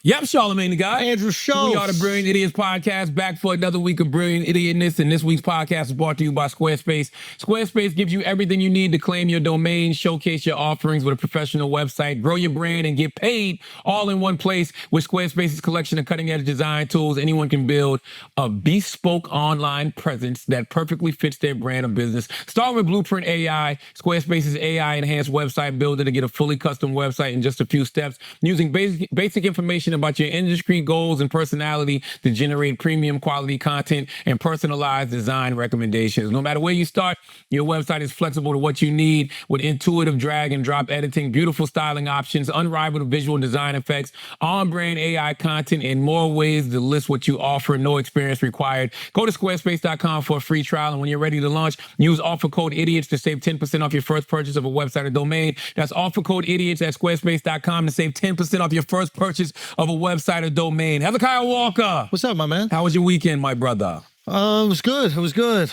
Yep, Charlamagne the guy. Andrew Schulz. We are the Brilliant Idiots podcast, back for another week of brilliant idiotness. And this week's podcast is brought to you by Squarespace. Squarespace gives you everything you need to claim your domain, showcase your offerings with a professional website, grow your brand, and get paid all in one place. With Squarespace's collection of cutting-edge design tools, anyone can build a bespoke online presence that perfectly fits their brand or business. Start with Blueprint AI, Squarespace's AI-enhanced website builder to get a fully custom website in just a few steps, using basic information about your industry goals and personality to generate premium quality content and personalized design recommendations. No matter where you start, your website is flexible to what you need with intuitive drag and drop editing, beautiful styling options, unrivaled visual design effects, on-brand AI content, and more ways to list what you offer. No experience required. Go to squarespace.com for a free trial, and when you're ready to launch, use offer code IDIOTS to save 10% off your first purchase of a website or domain. That's offer code IDIOTS at squarespace.com to save 10% off your first purchase of a website or domain. Hezekiah Walker. What's up, my man? How was your weekend, my brother? It was good. It was good.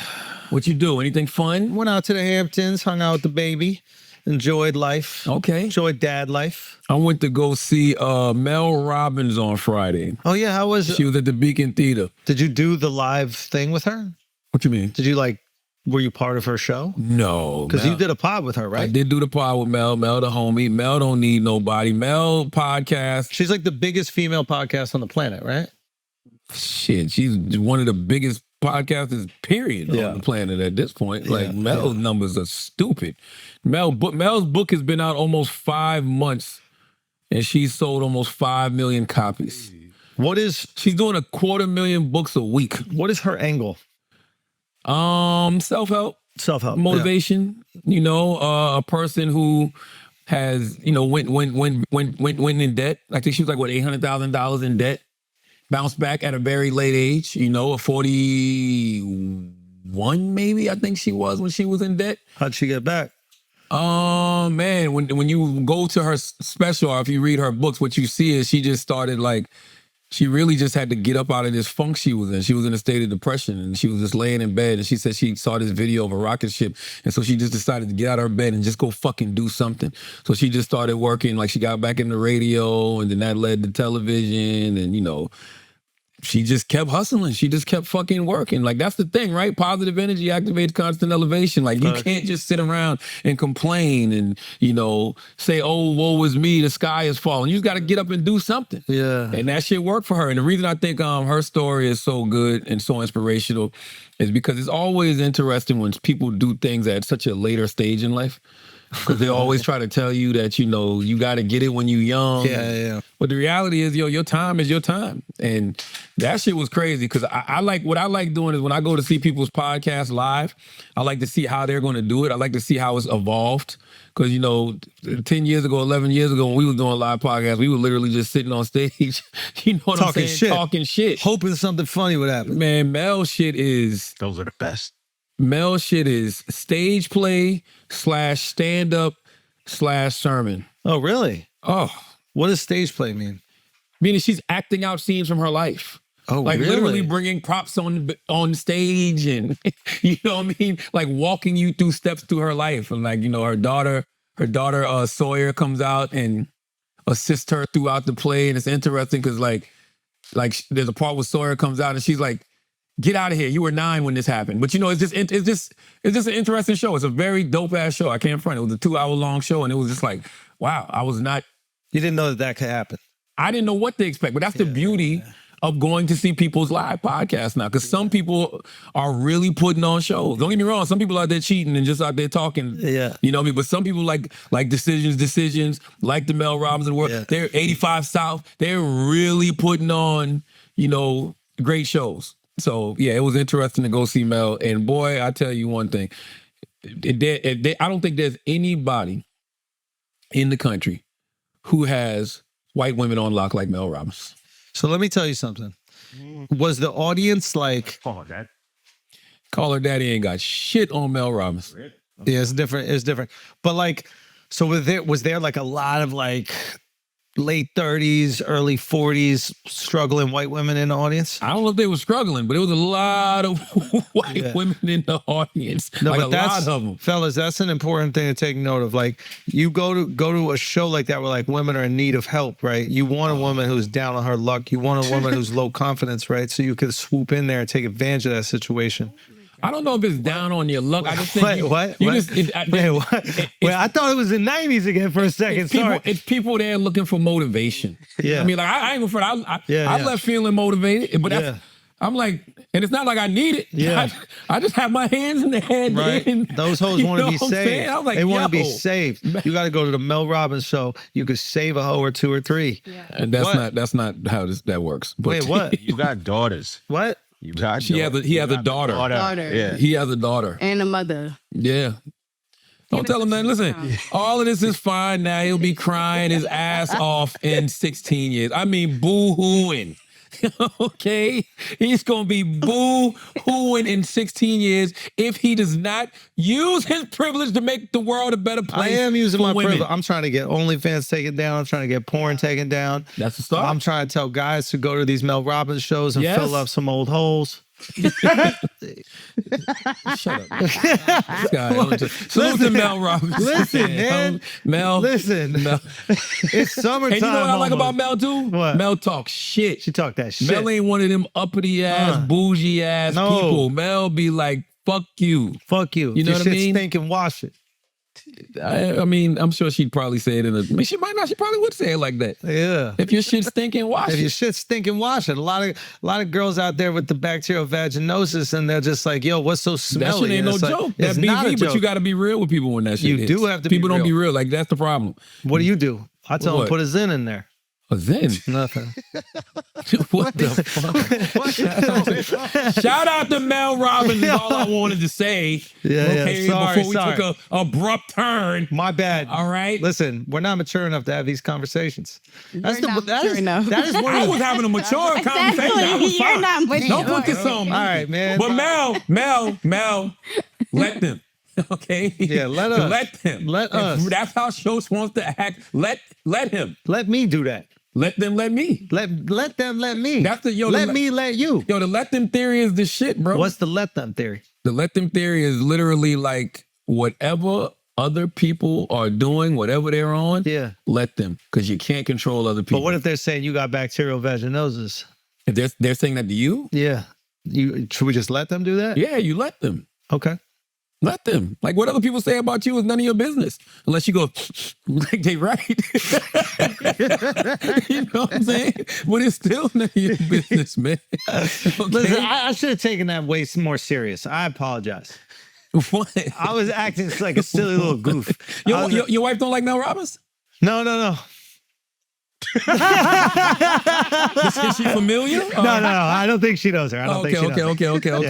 What you do? Anything fun? Went out to the Hamptons, hung out with the baby, enjoyed life. Okay. Enjoyed dad life. I went to go see Mel Robbins on Friday. Oh, yeah. How was it? She was at the Beacon Theater. Did you do the live thing with her? What you mean? Did you were you part of her show? No. Because you did a pod with her, right? I did do the pod with Mel. Mel the homie. Mel don't need nobody. Mel podcast. She's like the biggest female podcast on the planet, right? Shit, she's one of the biggest podcasters, period, on the planet at this point. Mel's numbers are stupid. Mel's book has been out almost 5 months, and she's sold almost 5 million copies. She's doing 250,000 books a week. What is her angle? Self-help, motivation. A person who has went in debt. I think she was $800,000 in debt. Bounced back at a very late age. A 41 maybe I think she was when she was in debt. How'd she get back? Man, when you go to her special or if you read her books, what you see is she just started she really just had to get up out of this funk she was in. She was in a state of depression and she was just laying in bed and she said she saw this video of a rocket ship and so she just decided to get out of her bed and just go fucking do something. So she just started working, she got back in the radio and then that led to television and, she just kept hustling. She just kept fucking working. That's the thing, right? Positive energy activates constant elevation. You can't just sit around and complain and, say, oh, woe is me, the sky is falling. You just got to get up and do something. Yeah. And that shit worked for her. And the reason I think her story is so good and so inspirational is because it's always interesting when people do things at such a later stage in life. Because they always try to tell you that, you got to get it when you're young. Yeah. But the reality is, your time is your time. And that shit was crazy because what I like doing is when I go to see people's podcasts live, I like to see how they're going to do it. I like to see how it's evolved. Because, 10 years ago, 11 years ago, when we were doing live podcasts, we were literally just sitting on stage, Talking shit. Talking shit. Hoping something funny would happen. Man, Mel shit is... Those are the best. Mel shit is stage play / stand-up / sermon. Oh, really? Oh. What does stage play mean? Meaning she's acting out scenes from her life. Oh, really? Literally bringing props on stage and, you know what I mean? Walking you through steps through her life. And her daughter Sawyer comes out and assists her throughout the play. And it's interesting because there's a part where Sawyer comes out and she's like, get out of here. You were 9 when this happened. But it's just an interesting show. It's a very dope ass show. I can't front. It was a 2-hour-long show, and it was just wow. I was not. You didn't know that could happen. I didn't know what to expect. But that's the beauty of going to see people's live podcasts now, because some people are really putting on shows. Don't get me wrong. Some people out there cheating and just out there talking. Yeah. You know what I mean? But some people like decisions, like the Mel Robbins of the world. Yeah. They're 85 South. They're really putting on, great shows. So, yeah, it was interesting to go see Mel. And, boy, I tell you one thing. I don't think there's anybody in the country who has white women on lock like Mel Robbins. So let me tell you something. Was the audience Call her dad. Call her daddy ain't got shit on Mel Robbins. Yeah, it's different. It's different. But, so was there a lot of, late 30s, early 40s struggling white women in the audience? I don't know if they were struggling, but it was a lot of white women in the audience. No, like but a lot of them. Fellas, that's an important thing to take note of. Like, you go to a show like that where like women are in need of help, right? You want a woman who's down on her luck. You want a woman who's low confidence, right? So you could swoop in there and take advantage of that situation. I don't know if it's down on your luck. I just think Wait, what? I thought it was the 90s again for a second. Sorry. It's people there looking for motivation. Yeah. I mean, like, I ain't gonna front. I left feeling motivated, but that's, I'm like, and it's not like I need it. Yeah. I just have my hands in the head. Right. And, Those hoes want to be saved. I was like, they want to be saved. You got to go to the Mel Robbins show. You could save a hoe or two or three. Yeah. And that's not how that works. But wait, what? You got daughters. What? You got he has a daughter. Yeah. He has a daughter. And a mother. Yeah. Don't tell him that. Listen, all of this is fine now. He'll be crying his ass off in 16 years. I mean, boo-hooing. Okay? He's going to be boo-hooing in 16 years if he does not use his privilege to make the world a better place. I am using for my women. privilege. I'm trying to get OnlyFans taken down. I'm trying to get porn taken down. That's the start. I'm trying to tell guys to go to these Mel Robbins shows and Yes. fill up some old holes. Shut up. This guy, salute to Mel Robbins. Listen, man. Mel. Listen. Mel. It's summertime. And you know what I like almost. about Mel too? What? Mel talks shit. She talked that shit. Mel ain't one of them uppity ass, bougie ass No. people. Mel be like, fuck you. Fuck you. You know Your what I shit mean? stink and wash it. I mean, I'm sure she'd probably say it in a. I mean, she might not. She probably would say it like that. Yeah. If your shit's stinking, wash If your it. shit stink and wash it. A lot of girls out there with the bacterial vaginosis, and they're just like, yo, what's so That smelly? shit ain't And no it's like, joke. it's That not a BV, but joke. you got to be real with people when that shit You hits. do have to be People don't real. be real. Like, that's the problem. What do? I tell them What? put a Zen in there. A Zen? Nothing. What the fuck? Shout out to Mel Robbins is all I wanted to say. Yeah. Sorry, before we took a abrupt turn. My bad. All right. Listen, we're not mature enough to have these conversations. That is enough. that is one I of was the, having a mature conversation. I was You're fine. not mature. Don't put this on me. all right, man. But Mel, let them. Okay? Yeah, let us. Let them. Let If us. that's how Schulz wants to act. Let him. Let me do that. Let them let me. Let them let me. That's the let me let you. Yo, the let them theory is the shit, bro. What's the let them theory? The let them theory is literally like whatever other people are doing, whatever they're on, let them. Because you can't control other people. But what if they're saying you got bacterial vaginosis? If they're saying that to you? Yeah. Should we just let them do that? Yeah, you let them. Okay. Let them. Like, what other people say about you is none of your business. Unless you go, like, they right. You know what I'm saying? But it's still none of your business, man. Okay? Listen, I should have taken that way more serious. I apologize. What? I was acting like a silly little goof. Your wife don't like Mel Robbins? No. Is she familiar? No. I don't think she knows her. I don't think she knows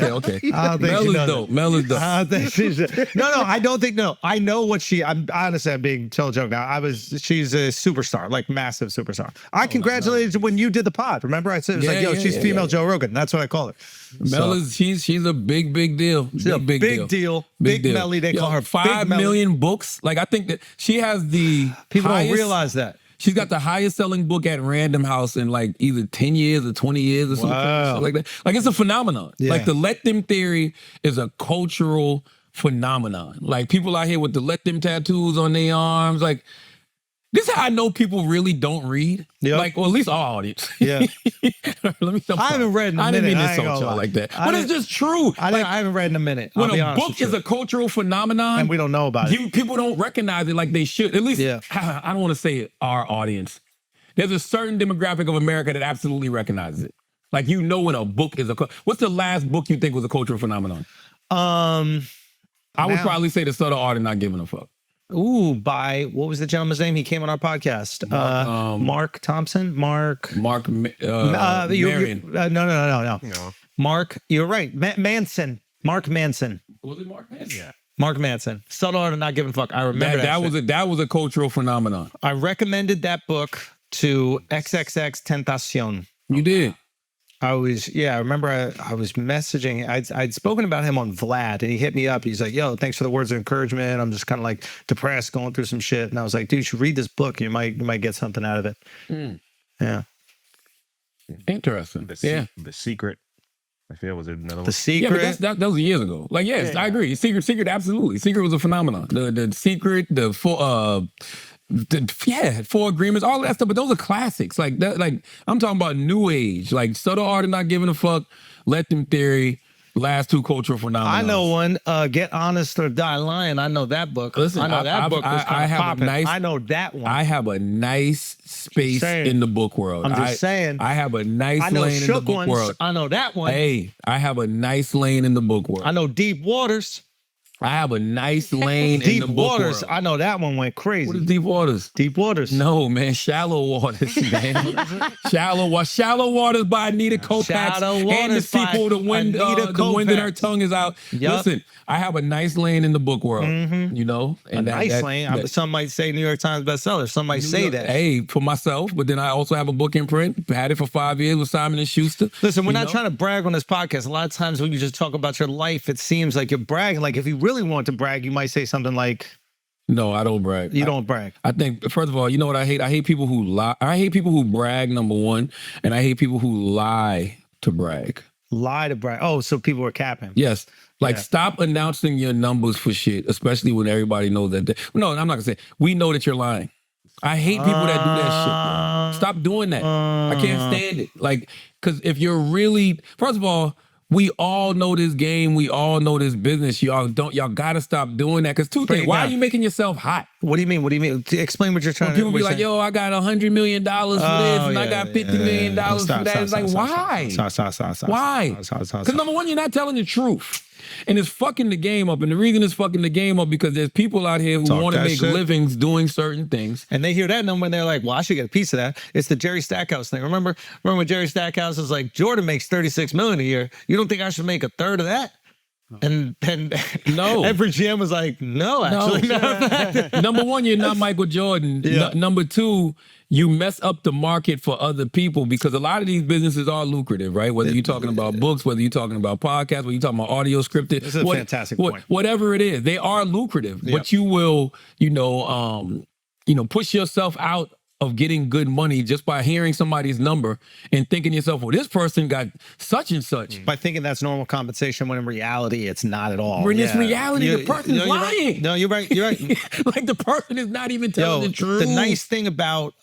her. Okay. I don't think Mel she is knows dope. it. Mel is dope. I don't think she's no. I don't think no. I know what I'm honestly, I'm being told joke now. She's a superstar, like massive superstar. I congratulated you when you did the pod. Remember, I said it was like, yo, she's female Joe Rogan. That's what I call her. Mel is she's a big deal. She's a big deal. Big Melly. They call her 5 million books. Like, I think that she has the people highest, don't realize that. She's got the highest selling book at Random House in like either 10 years or 20 years or something like that. Like, it's a phenomenon. Yeah. Like, the let them theory is a cultural phenomenon. Like, people out here with the let them tattoos on their arms. Like, this is how I know people really don't read. Yep. Like, or at least our audience. Yeah. Let me stop. I haven't read in a I didn't minute. mean I to ain't insult gonna y'all lie. like that. But it's just true. I haven't read in a minute. When I'll be a honest book with is you. a cultural phenomenon, and we don't know about it. people don't recognize it like they should. At least, I don't want to say our audience. There's a certain demographic of America that absolutely recognizes it. Like, you know when a book is what's the last book you think was a cultural phenomenon? I would probably say The Subtle Art of Not Giving a Fuck. By what was the gentleman's name? He came on our podcast. Mark Thompson. Mark Marion. No. Mark, you're right. Manson. Mark Manson. Was it Mark Manson? Yeah. Mark Manson. Subtle Art of Not Giving a Fuck. I remember that was a cultural phenomenon. I recommended that book to XXX Tentacion. You did. I remember I was messaging. I'd spoken about him on Vlad, and he hit me up. He's like, "Yo, thanks for the words of encouragement. I'm just kind of like depressed, going through some shit." And I was like, "Dude, you should read this book. You might get something out of it." Yeah. Interesting. The Secret. I feel was another one. The Secret. Yeah, but that was years ago. Like, yes, I agree. Secret, absolutely. Secret was a phenomenon. The Secret, Four Agreements, all that stuff. But those are classics. Like that. Like I'm talking about new age. Like subtle art of not giving a fuck. Let Them Theory. Last two cultural phenomena. I know one. Get Honest or Die Lying. I know that book. Listen, I know that book was kind of popping. I know that one. I have a nice space in the book world. I'm just saying. I have a nice lane in the book world. I know that one. Hey, I have a nice lane in the book world. I know Deep Waters. I have a nice lane in the book Waters. world. I know that one went crazy. What is Deep Waters? Deep Waters. No, man. Shallow Waters, man. Shallow Waters by Anita Kopax. And the sequel, The Wind in Her Tongue is out. Yep. Listen, I have a nice lane in the book world, you know? And a nice lane. Some might say New York Times bestseller. Some might say that. Hey, for myself, but then I also have a book in print. Had it for 5 years with Simon & Schuster. Listen, we're not trying to brag on this podcast. A lot of times when you just talk about your life, it seems like you're bragging. Like if you really want to brag, you might say something like, no, I don't brag. You don't brag. I think, first of all, you know what I hate? I hate people who lie. I hate people who brag, number one, and I hate people who lie to brag. Lie to brag. Oh, so people are capping. Yes. Like, stop announcing your numbers for shit, especially when everybody knows that. No, I'm not going to say, we know that you're lying. I hate people that do that shit, bro. Stop doing that. I can't stand it. Like, because if you're really, first of all, we all know this game. We all know this business. Y'all gotta stop doing that. Cause two things. Why are you making yourself hot? What do you mean? What do you mean? Explain what you're trying to do. People be like, yo, I got $100 million for this and I got $50 million for that. It's like, why? Why? Because number one, you're not telling the truth. And it's fucking the game up. And the reason it's fucking the game up because there's people out here who want to make livings doing certain things. And they hear that number and they're like, well, I should get a piece of that. It's the Jerry Stackhouse thing. Remember when Jerry Stackhouse was like, Jordan makes $36 million a year. You don't think I should make a third of that? And no, every GM was like, no, actually. No. Number one, you're not Michael Jordan. Number two, you mess up the market for other people because a lot of these businesses are lucrative, right? Whether you're talking about books, whether you're talking about podcasts, whether you're talking about audio scripted. This is a fantastic point. Whatever it is, they are lucrative, but you will, push yourself out of getting good money just by hearing somebody's number and thinking to yourself, well, this person got such and such. By thinking that's normal compensation when in reality, it's not at all. When it's reality, the person's lying. Right. No, you're right. You're right. Like the person is not even telling the truth. The nice thing about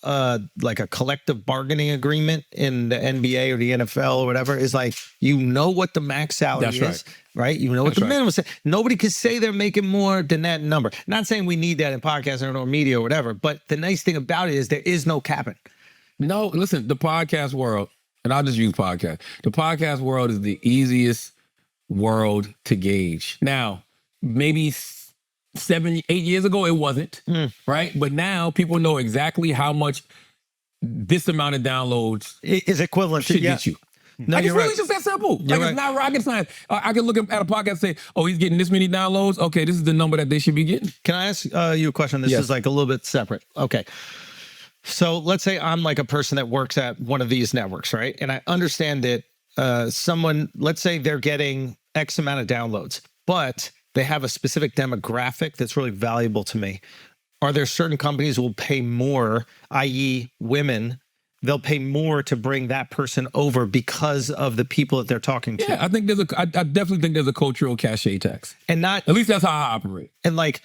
like a collective bargaining agreement in the NBA or the NFL or whatever is like, you know what the max salary is. Right? You know what the minimum is. Nobody can say they're making more than that number. Not saying we need that in podcasting or media or whatever, but the nice thing about it is there is no capping. No, listen, the podcast world, and I'll just use podcast. The podcast world is the easiest world to gauge. Now, maybe 7, 8 years ago, it wasn't, right? But now people know exactly how much this amount of downloads is equivalent to get you. No, like it's really just that simple. It's not rocket science. I can look at a podcast and say, oh, he's getting this many downloads. Okay, this is the number that they should be getting. Can I ask you a question? This is like a little bit separate. Okay. So let's say I'm like a person that works at one of these networks, right? And I understand that someone, let's say they're getting X amount of downloads, but they have a specific demographic that's really valuable to me. Are there certain companies who will pay more, i.e. women, they'll pay more to bring that person over because of the people that they're talking to? Yeah, I think I definitely think there's a cultural cachet tax. And not, at least that's how I operate. And like,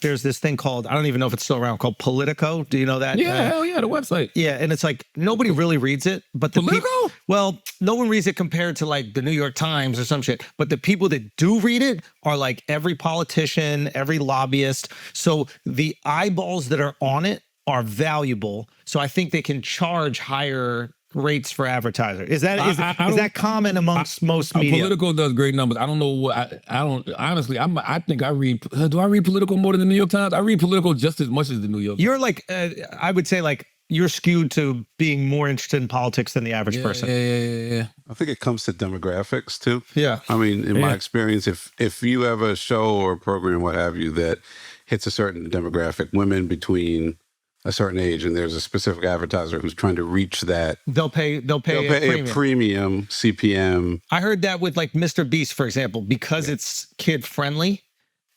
there's this thing called, I don't even know if it's still around, called Politico. Do you know that? Yeah, hell yeah, the website. Yeah, and it's like, nobody really reads it, but the Politico? Well, no one reads it compared to like the New York Times or some shit. But the people that do read it are like every politician, every lobbyist. So the eyeballs that are on it are valuable. So I think they can charge higher rates for advertisers. Is that common amongst most media? Politico does great numbers. I don't know what I don't honestly. I think I read. Do I read Politico more than the New York Times? I read Politico just as much as the New York. You're like I would say like you're skewed to being more interested in politics than the average person. Yeah. I think it comes to demographics too. Yeah. I mean, in my experience, if you have a show or a program, what have you, that hits a certain demographic, women between a certain age and there's a specific advertiser who's trying to reach that, They'll pay a premium CPM. I heard that with like Mr. Beast, for example, because it's kid friendly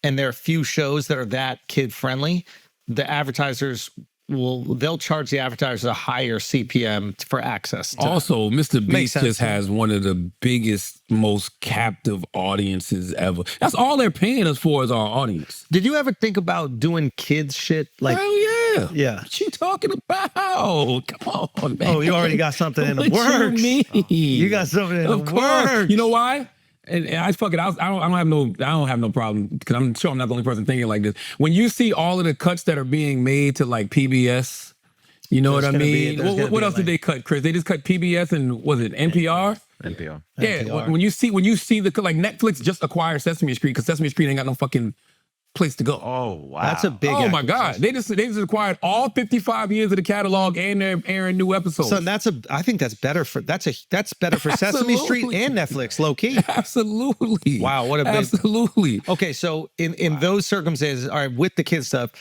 and there are few shows that are that kid friendly, the advertisers they'll charge the advertisers a higher CPM for access. Also, Mr. Beast sense, just yeah. has one of the biggest, most captive audiences ever. That's all they're paying us for is our audience. Did you ever think about doing kids shit? Like, Hell yeah. yeah. What you talking about? Come on, man. Oh, you already got something in the What works. you mean? You got something in Of the course. works. You know why? And I fuck it. I don't have no problem because I'm sure I'm not the only person thinking like this. When you see all of the cuts that are being made to like PBS, you know There's what I gonna be- mean? there's gonna What be else did they cut, Chris? They just cut PBS and was it NPR? NPR. Yeah. NPR. When you see the like Netflix just acquired Sesame Street because Sesame Street ain't got no fucking place to go. Oh wow. That's a big Oh my acquisition. God! They just acquired all 55 years of the catalog and they're airing new episodes. So I think that's better for Sesame Street Absolutely. and Netflix, low key. Absolutely. Wow, what a big- absolutely. Okay, so in those circumstances, all right, with the kid stuff,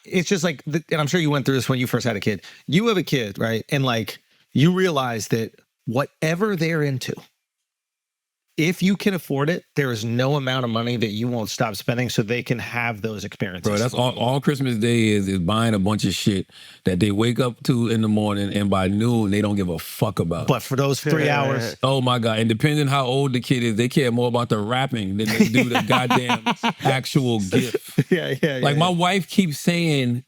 it's just like, and I'm sure you went through this when you first had a kid. You have a kid, right? And like, you realize that whatever they're into, if you can afford it, there is no amount of money that you won't stop spending so they can have those experiences. Bro, that's all Christmas Day is buying a bunch of shit that they wake up to in the morning and by noon they don't give a fuck about. But for those 3 hours, Oh my God. And depending how old the kid is, they care more about the rapping than they do the goddamn actual gift. yeah. Like my wife keeps saying,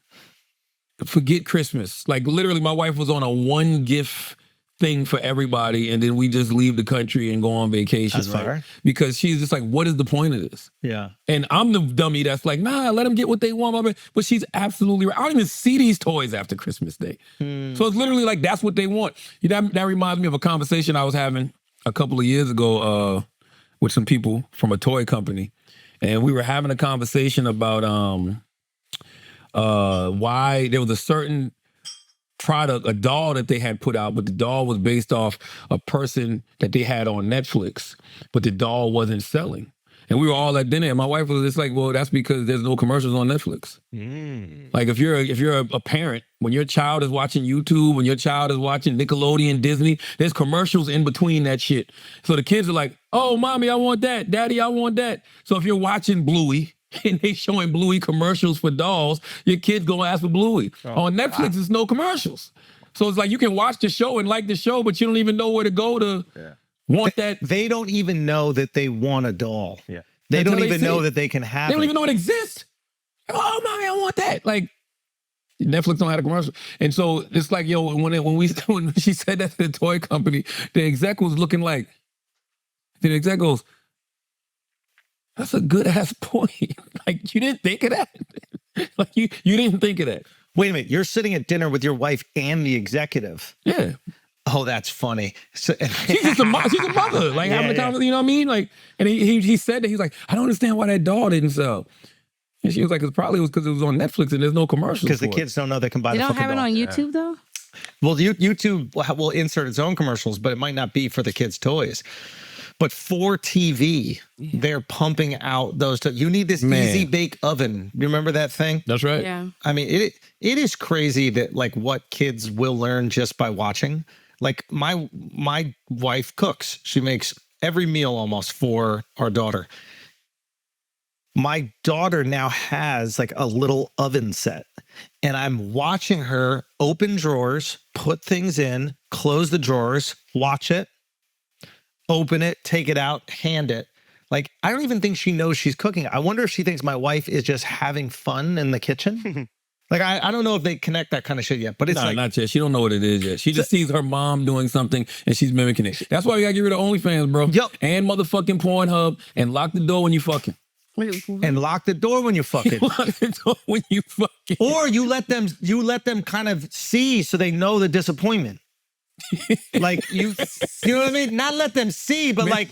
forget Christmas. Like literally my wife was on a one gift thing for everybody and then we just leave the country and go on vacation. That's right? fair. Because she's just like, what is the point of this? Yeah. And I'm the dummy that's like, nah, let them get what they want. But she's absolutely right. I don't even see these toys after Christmas Day. So it's literally like, that's what they want. You know, that reminds me of a conversation I was having a couple of years ago with some people from a toy company. And we were having a conversation about why there was a certain product, a doll that they had put out, but the doll was based off a person that they had on Netflix, but the doll wasn't selling. And we were all at dinner, and my wife was just like, well, that's because there's no commercials on Netflix. Like if you're a parent, when your child is watching YouTube, when your child is watching Nickelodeon, Disney, there's commercials in between that shit. So the kids are like, oh, mommy, I want that. Daddy, I want that. So if you're watching Bluey, and they showing Bluey commercials for dolls, your kid's gonna ask for Bluey. On Netflix, there's no commercials. So it's like you can watch the show and like the show, but you don't even know where to go to want that. They don't even know that they want a doll. Yeah. They Until don't they even see know it. that they can have They don't it. even know it exists. Oh, mommy, I want that. Like, Netflix don't have a commercial. And so it's like, yo, when she said that to the toy company, the exec was looking like, the exec goes, that's a good ass point. Like, you didn't think of that? Like, you didn't think of that. Wait a minute, you're sitting at dinner with your wife and the executive. Yeah. Oh, that's funny. So, She's just a mother. Like, having a conversation, you know what I mean? Like, and he said that, he's like, I don't understand why that doll didn't sell. And she was like, it probably was because it was on Netflix and there's no commercials because the for it. kids don't know they can buy They the don't fucking have it doll. on YouTube though? Well, YouTube will insert its own commercials, but it might not be for the kids' toys. But for TV, they're pumping out those. You need this easy bake oven. You remember that thing? That's right. Yeah. I mean, it is crazy that like what kids will learn just by watching. Like my wife cooks. She makes every meal almost for our daughter. My daughter now has like a little oven set, and I'm watching her open drawers, put things in, close the drawers, watch it, open it, take it out, hand it. Like, I don't even think she knows she's cooking. I wonder if she thinks my wife is just having fun in the kitchen. Like, I don't know if they connect that kind of shit yet, but it's Nah, like, not yet. She don't know what it is yet. She just sees her mom doing something and she's mimicking it. That's why we gotta get rid of OnlyFans, bro. Yup. And motherfucking Pornhub and lock the door when you fucking. and lock the door when you're fucking. Lock the door when you fucking. Or you let them kind of see so they know the disappointment. Like you know what I mean? Not let them see, but like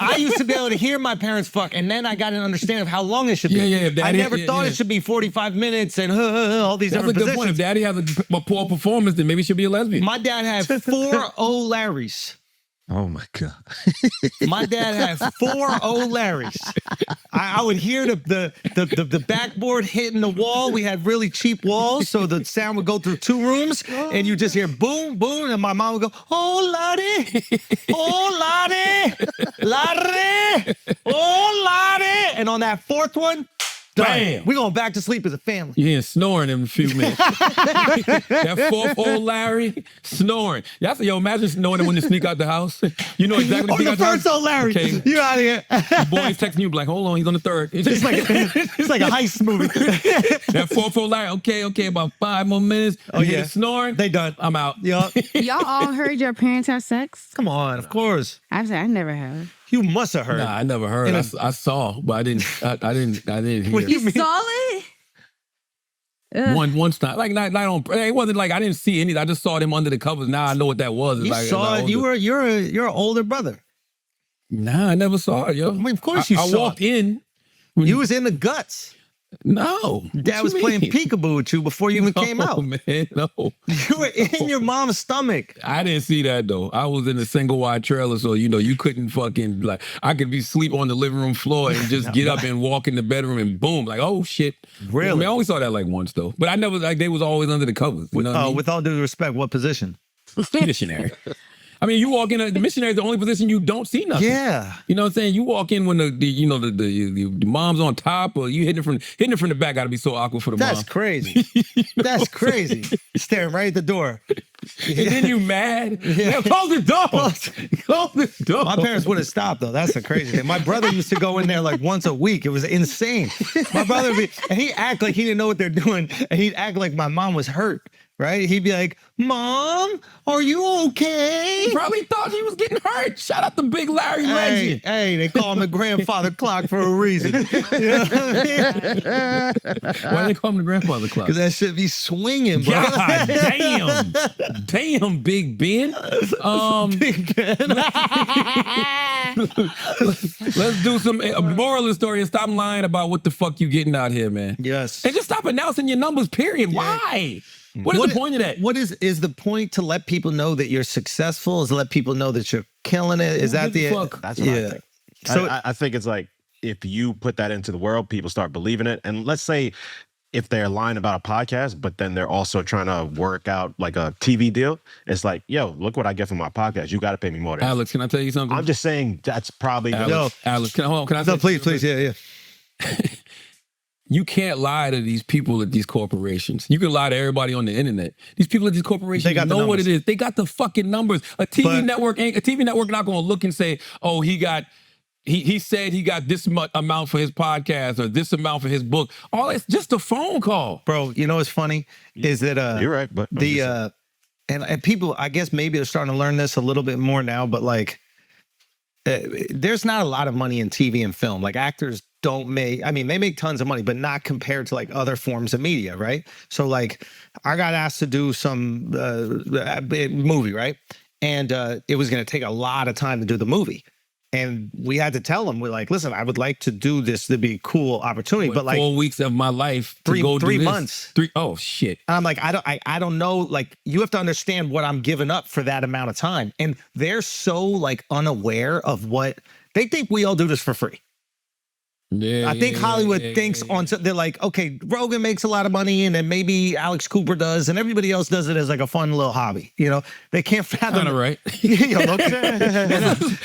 I used to be able to hear my parents fuck, and then I got an understanding of how long it should be. Yeah, if I daddy- never yeah, thought yeah. it should be 45 minutes and all these That's a different good point. If positions. daddy has a poor performance, then maybe she'll be a lesbian. My dad had 4 O'Larrys. Oh my God. My dad had 4 old Larrys. I would hear the backboard hitting the wall. We had really cheap walls, so the sound would go through 2 rooms, and you just hear boom, boom, and my mom would go, "Oh, Lottie, oh, Lottie, Lottie, oh, Lottie," and on that 4th one, Bam. we going back to sleep as a family. You hear snoring in a few minutes. That 4th old Larry snoring. That's yo. Imagine knowing when to sneak out the house. You know exactly when to On sneak the out first old Larry, Okay. you out of here. The boys texting you like, hold on, he's on the 3rd. It's like a heist movie. That 4th old Larry. Okay, about 5 more minutes. Oh, You hear yeah. the snoring. They done. I'm out. Yeah. Y'all all heard your parents have sex? Come on, of course. I said I never have. You must have heard. Nah, I never heard. I saw, but I didn't hear. What do you mean? Saw it? One time, like not on. It wasn't like I didn't see any. I just saw them under the covers. Now I know what that was. It's You like, saw it's it. like You're an older brother. Nah, I never saw it, yo. I mean, of course you I saw walked it. in. You was in the guts. No, Dad was playing peekaboo with you before you even came No, out. man, no. You were in your mom's stomach. I didn't see that though. I was in a single wide trailer, so you couldn't fucking like. I could be sleep on the living room floor and just get up and walk in the bedroom and boom, like oh shit. Really? I mean, I only saw that like once though, but I never like they was always under the covers. You know what I mean? With all due respect, what position? Missionary. I mean, you walk in, the missionary is the only position you don't see nothing. Yeah. You know what I'm saying? You walk in when the mom's on top, or you hitting it from the back. Got to be so awkward for the That's mom. crazy. That's crazy. Staring right at the door. And then you mad? Yeah. Close the door. Close the door. My parents would have stopped though. That's the crazy thing. My brother used to go in there like once a week. It was insane. My brother would be, and he'd act like he didn't know what they're doing, and he'd act like my mom was hurt. Right? He'd be like, "Mom, are you okay?" Probably thought he was getting hurt. Shout out to Big Larry Hey, Legend. hey, they call him the grandfather clock for a reason. You know what I mean? Why they call him the grandfather clock? Because that shit be swinging, bro. God damn. Damn, Big Ben. Big Ben. Let's do some moral of the story and stop lying about what the fuck you getting out here, man. Yes. And just stop announcing your numbers, period. Why? What is the point of that? What is the point to let people know that you're successful? Is to let people know that you're killing it? Is that the fuck? That's what I think. So I think it's like if you put that into the world, people start believing it. And let's say if they're lying about a podcast, but then they're also trying to work out like a TV deal, it's like, yo, look what I get from my podcast. You got to pay me more. Alex, can I tell you something? I'm just saying that's probably Alex, can I no, say please, yeah. You can't lie to these people at these corporations. You can lie to everybody on the internet. These people at these corporations They got the know what numbers. it is. They got the fucking numbers. A TV network not going to look and say, "Oh, he said he got this much amount for his podcast or this amount for his book." All it's just a phone call. Bro, you know what's funny is that You're right, but and people, I guess maybe they're starting to learn this a little bit more now, but like there's not a lot of money in TV and film. Like actors don't make, I mean, they make tons of money, but not compared to like other forms of media, right? So like I got asked to do some movie, right? And it was going to take a lot of time to do the movie. And we had to tell them, we're like, listen, I would like to do this. It'd be a cool opportunity, but like 4 weeks of my life to three go do this. months. Oh shit. And I'm like, I don't know. Like, you have to understand what I'm giving up for that amount of time. And they're so like unaware of what they think we all do this for free. Yeah, I think Hollywood thinks they're like, okay, Rogan makes a lot of money, and then maybe Alex Cooper does, and everybody else does it as like a fun little hobby. You know, they can't fathom. Kind of right. Yo, okay.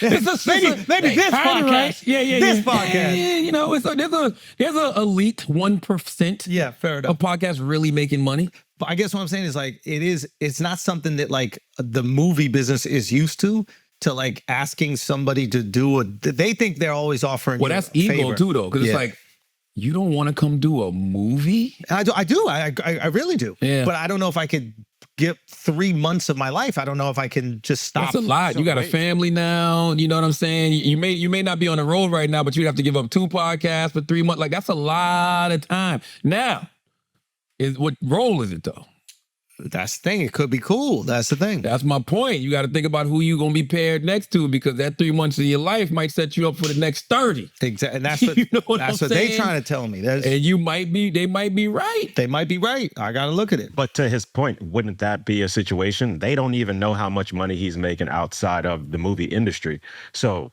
maybe this podcast. Right. Yeah. This podcast. Yeah, you know, there's a elite 1%. Yeah, fair enough. Of podcasts really making money. But I guess what I'm saying is like, it's not something that like the movie business is used to like asking somebody to do they think they're always offering. Well, that's ego favor. too, though, because it's like, you don't want to come do a movie? I really do. Yeah. But I don't know if I could get 3 months of my life. I don't know if I can just stop. That's a lot. You got a family now. You know what I'm saying? You may not be on the road right now, but you'd have to give up 2 podcasts for 3 months. Like, that's a lot of time. Now, what role is it though? That's the thing. It could be cool. That's the thing. That's my point. You got to think about who you gonna be paired next to, because that 3 months of your life might set you up for the next 30. Exactly. And that's what, You know what that's I'm what they saying? trying to tell me. That's, And they might be right. they might be right. I got to look at it. But to his point, wouldn't that be a situation? They don't even know how much money he's making outside of the movie industry. So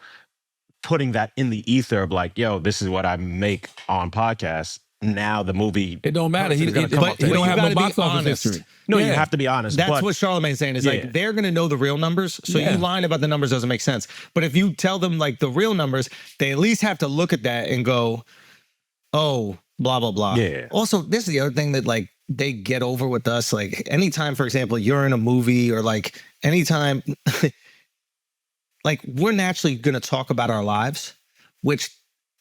putting that in the ether of like, yo, this is what I make on podcasts. Now the movie, It don't matter. He gonna don't come up to have him. you no gotta box be office honest. history. no, Yeah. you have to be honest. That's but what Charlamagne's saying is Yeah. like, they're going to know the real numbers. So Yeah. you lying about the numbers doesn't make sense. But if you tell them like the real numbers, they at least have to look at that and go, oh, blah, blah, blah. Yeah. Also, this is the other thing that like they get over with us. Like anytime, for example, you're in a movie or like anytime, like we're naturally going to talk about our lives, which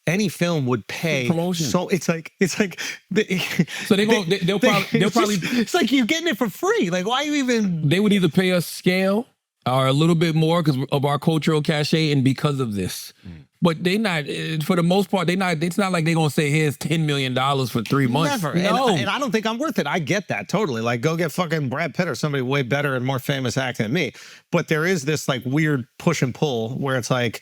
any film would pay. Promotion. So it's like So they'll probably it's like you're getting it for free. Like why you even they would either pay us scale or a little bit more because of our cultural cachet and because of this. But they not, for the most part, it's not like they're going to say, here's $10 million for 3 months. Never. No. And I don't think I'm worth it. I get that totally. Like, go get fucking Brad Pitt or somebody way better and more famous acting than me. But there is this like weird push and pull where it's like,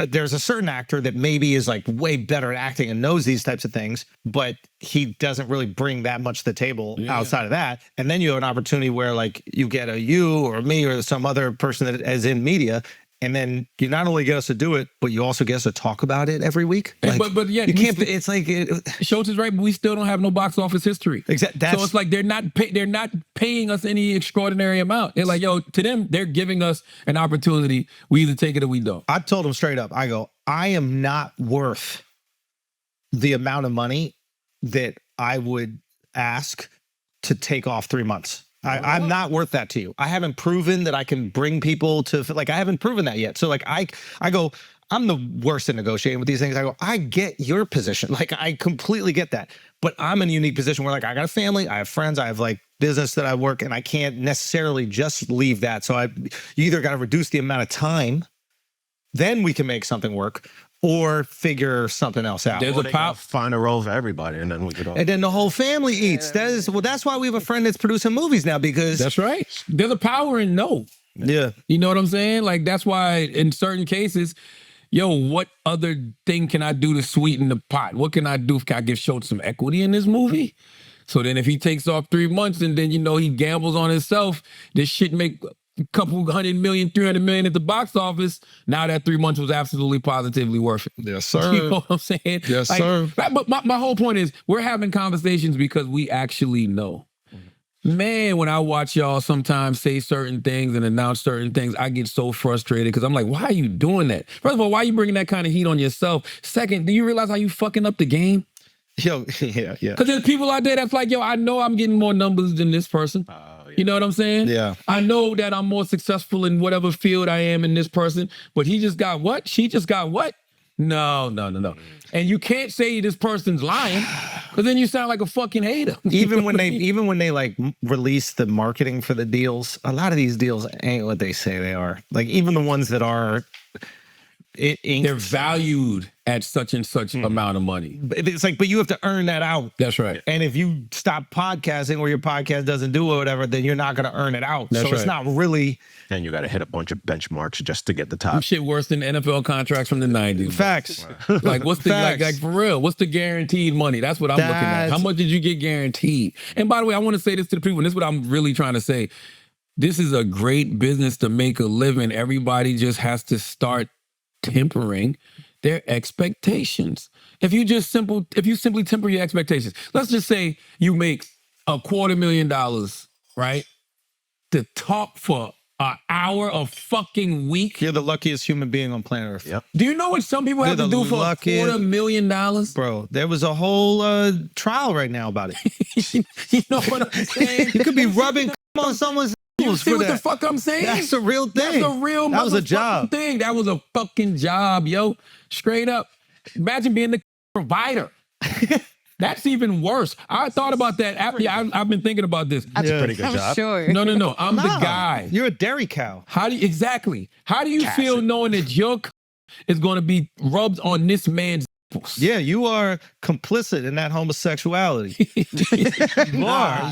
there's a certain actor that maybe is like way better at acting and knows these types of things, but he doesn't really bring that much to the table outside of that. And then you have an opportunity where like you get a you or me or some other person that is in media. And then you not only get us to do it, but you also get us to talk about it every week. Like, but yeah, you can't. It's like Schulz is right, but we still don't have no box office history. Exactly. So it's like they're not paying us any extraordinary amount. They're like, yo, to them, they're giving us an opportunity. We either take it or we don't. I told them straight up. I go, I am not worth the amount of money that I would ask to take off 3 months. I'm not worth that to you. I haven't proven that I can bring people to, like, I haven't proven that yet. So like, I go, I'm the worst at negotiating with these things. I go, I get your position. Like, I completely get that. But I'm in a unique position where like, I got a family, I have friends, I have like business that I work, and I can't necessarily just leave that. So you either got to reduce the amount of time, then we can make something work, or figure something else out. There's Or a they power. gotta find a role for everybody, and then we could all. And then the whole family eats. That's why we have a friend that's producing movies now, because That's right. There's a power in no. yeah. You know what I'm saying? Like, that's why in certain cases, yo, what other thing can I do to sweeten the pot? What can I do? Can I give Schulz some equity in this movie? So then if he takes off 3 months and then, he gambles on himself, this shit make a couple 100 million, 300 million at the box office. Now that 3 months was absolutely positively worth it. Yes, sir. You know what I'm saying? Yes, Like, sir. But my whole point is we're having conversations because we actually know. Man, when I watch y'all sometimes say certain things and announce certain things, I get so frustrated because I'm like, why are you doing that? First of all, why are you bringing that kind of heat on yourself? Second, do you realize how you fucking up the game? Yo, yeah. Because there's people out there that's like, yo, I know I'm getting more numbers than this person. You know what I'm saying? Yeah. I know that I'm more successful in whatever field I am in this person, but he just got what? She just got what? No. And you can't say this person's lying, because then you sound like a fucking hater. Even when they like release the marketing for the deals, a lot of these deals ain't what they say they are. Like even the ones that are, They're valued at such and such amount of money. it's like, but you have to earn that out. That's right. And if you stop podcasting or your podcast doesn't do it or whatever, then you're not going to earn it out. That's so it's right. not really And you got to hit a bunch of benchmarks just to get the top. Shit worse than NFL contracts from the 90s. facts. Like, what's the like for real? What's the guaranteed money? That's what I'm looking at. How much did you get guaranteed? And by the way, I want to say this to the people, and this is what I'm really trying to say. This is a great business to make a living. Everybody just has to start tempering their expectations. If you simply temper your expectations, let's just say you make $250,000, right? To talk for an hour a fucking week. You're the luckiest human being on planet Earth. Yep. Do you know what some people have You're to the do for luckiest- $250,000? Bro, there was a whole trial right now about it. You know what I'm saying? You could be rubbing on someone's You nose see for what the that. fuck I'm saying? That's a real thing. That's a real That was a motherfucking job. thing. That was a fucking job, yo. Straight up. Imagine being the provider. That's even worse. I thought about that after I've been thinking about this. That's a pretty good I'm job. sure. No. I'm the Nah, guy. You're a dairy cow. How do you feel knowing that your is going to be rubbed on this man's Yeah, you are complicit in that homosexuality.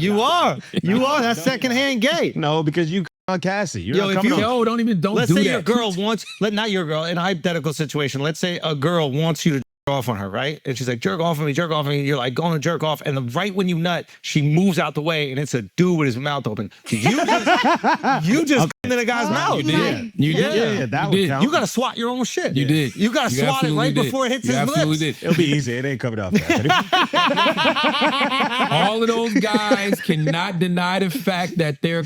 You are. That's secondhand gay. No, because you Cassie. You're Yo, not if coming you- on. Yo, don't Let's do say that. your girl wants, not your girl, in a hypothetical situation, let's say a girl wants you to jerk off on her, right? And she's like, jerk off on me, jerk off on me. You're like, going to jerk off. And then right when you nut, she moves out the way and it's a dude with his mouth open. You just into the guy's mouth. You did. You did. Yeah, that You would did. count. You got to swat your own shit. You did. You got to swat it absolutely right did. before it hits You his absolutely lips. did. It'll be easy. It ain't coming off. All of those guys cannot deny the fact that their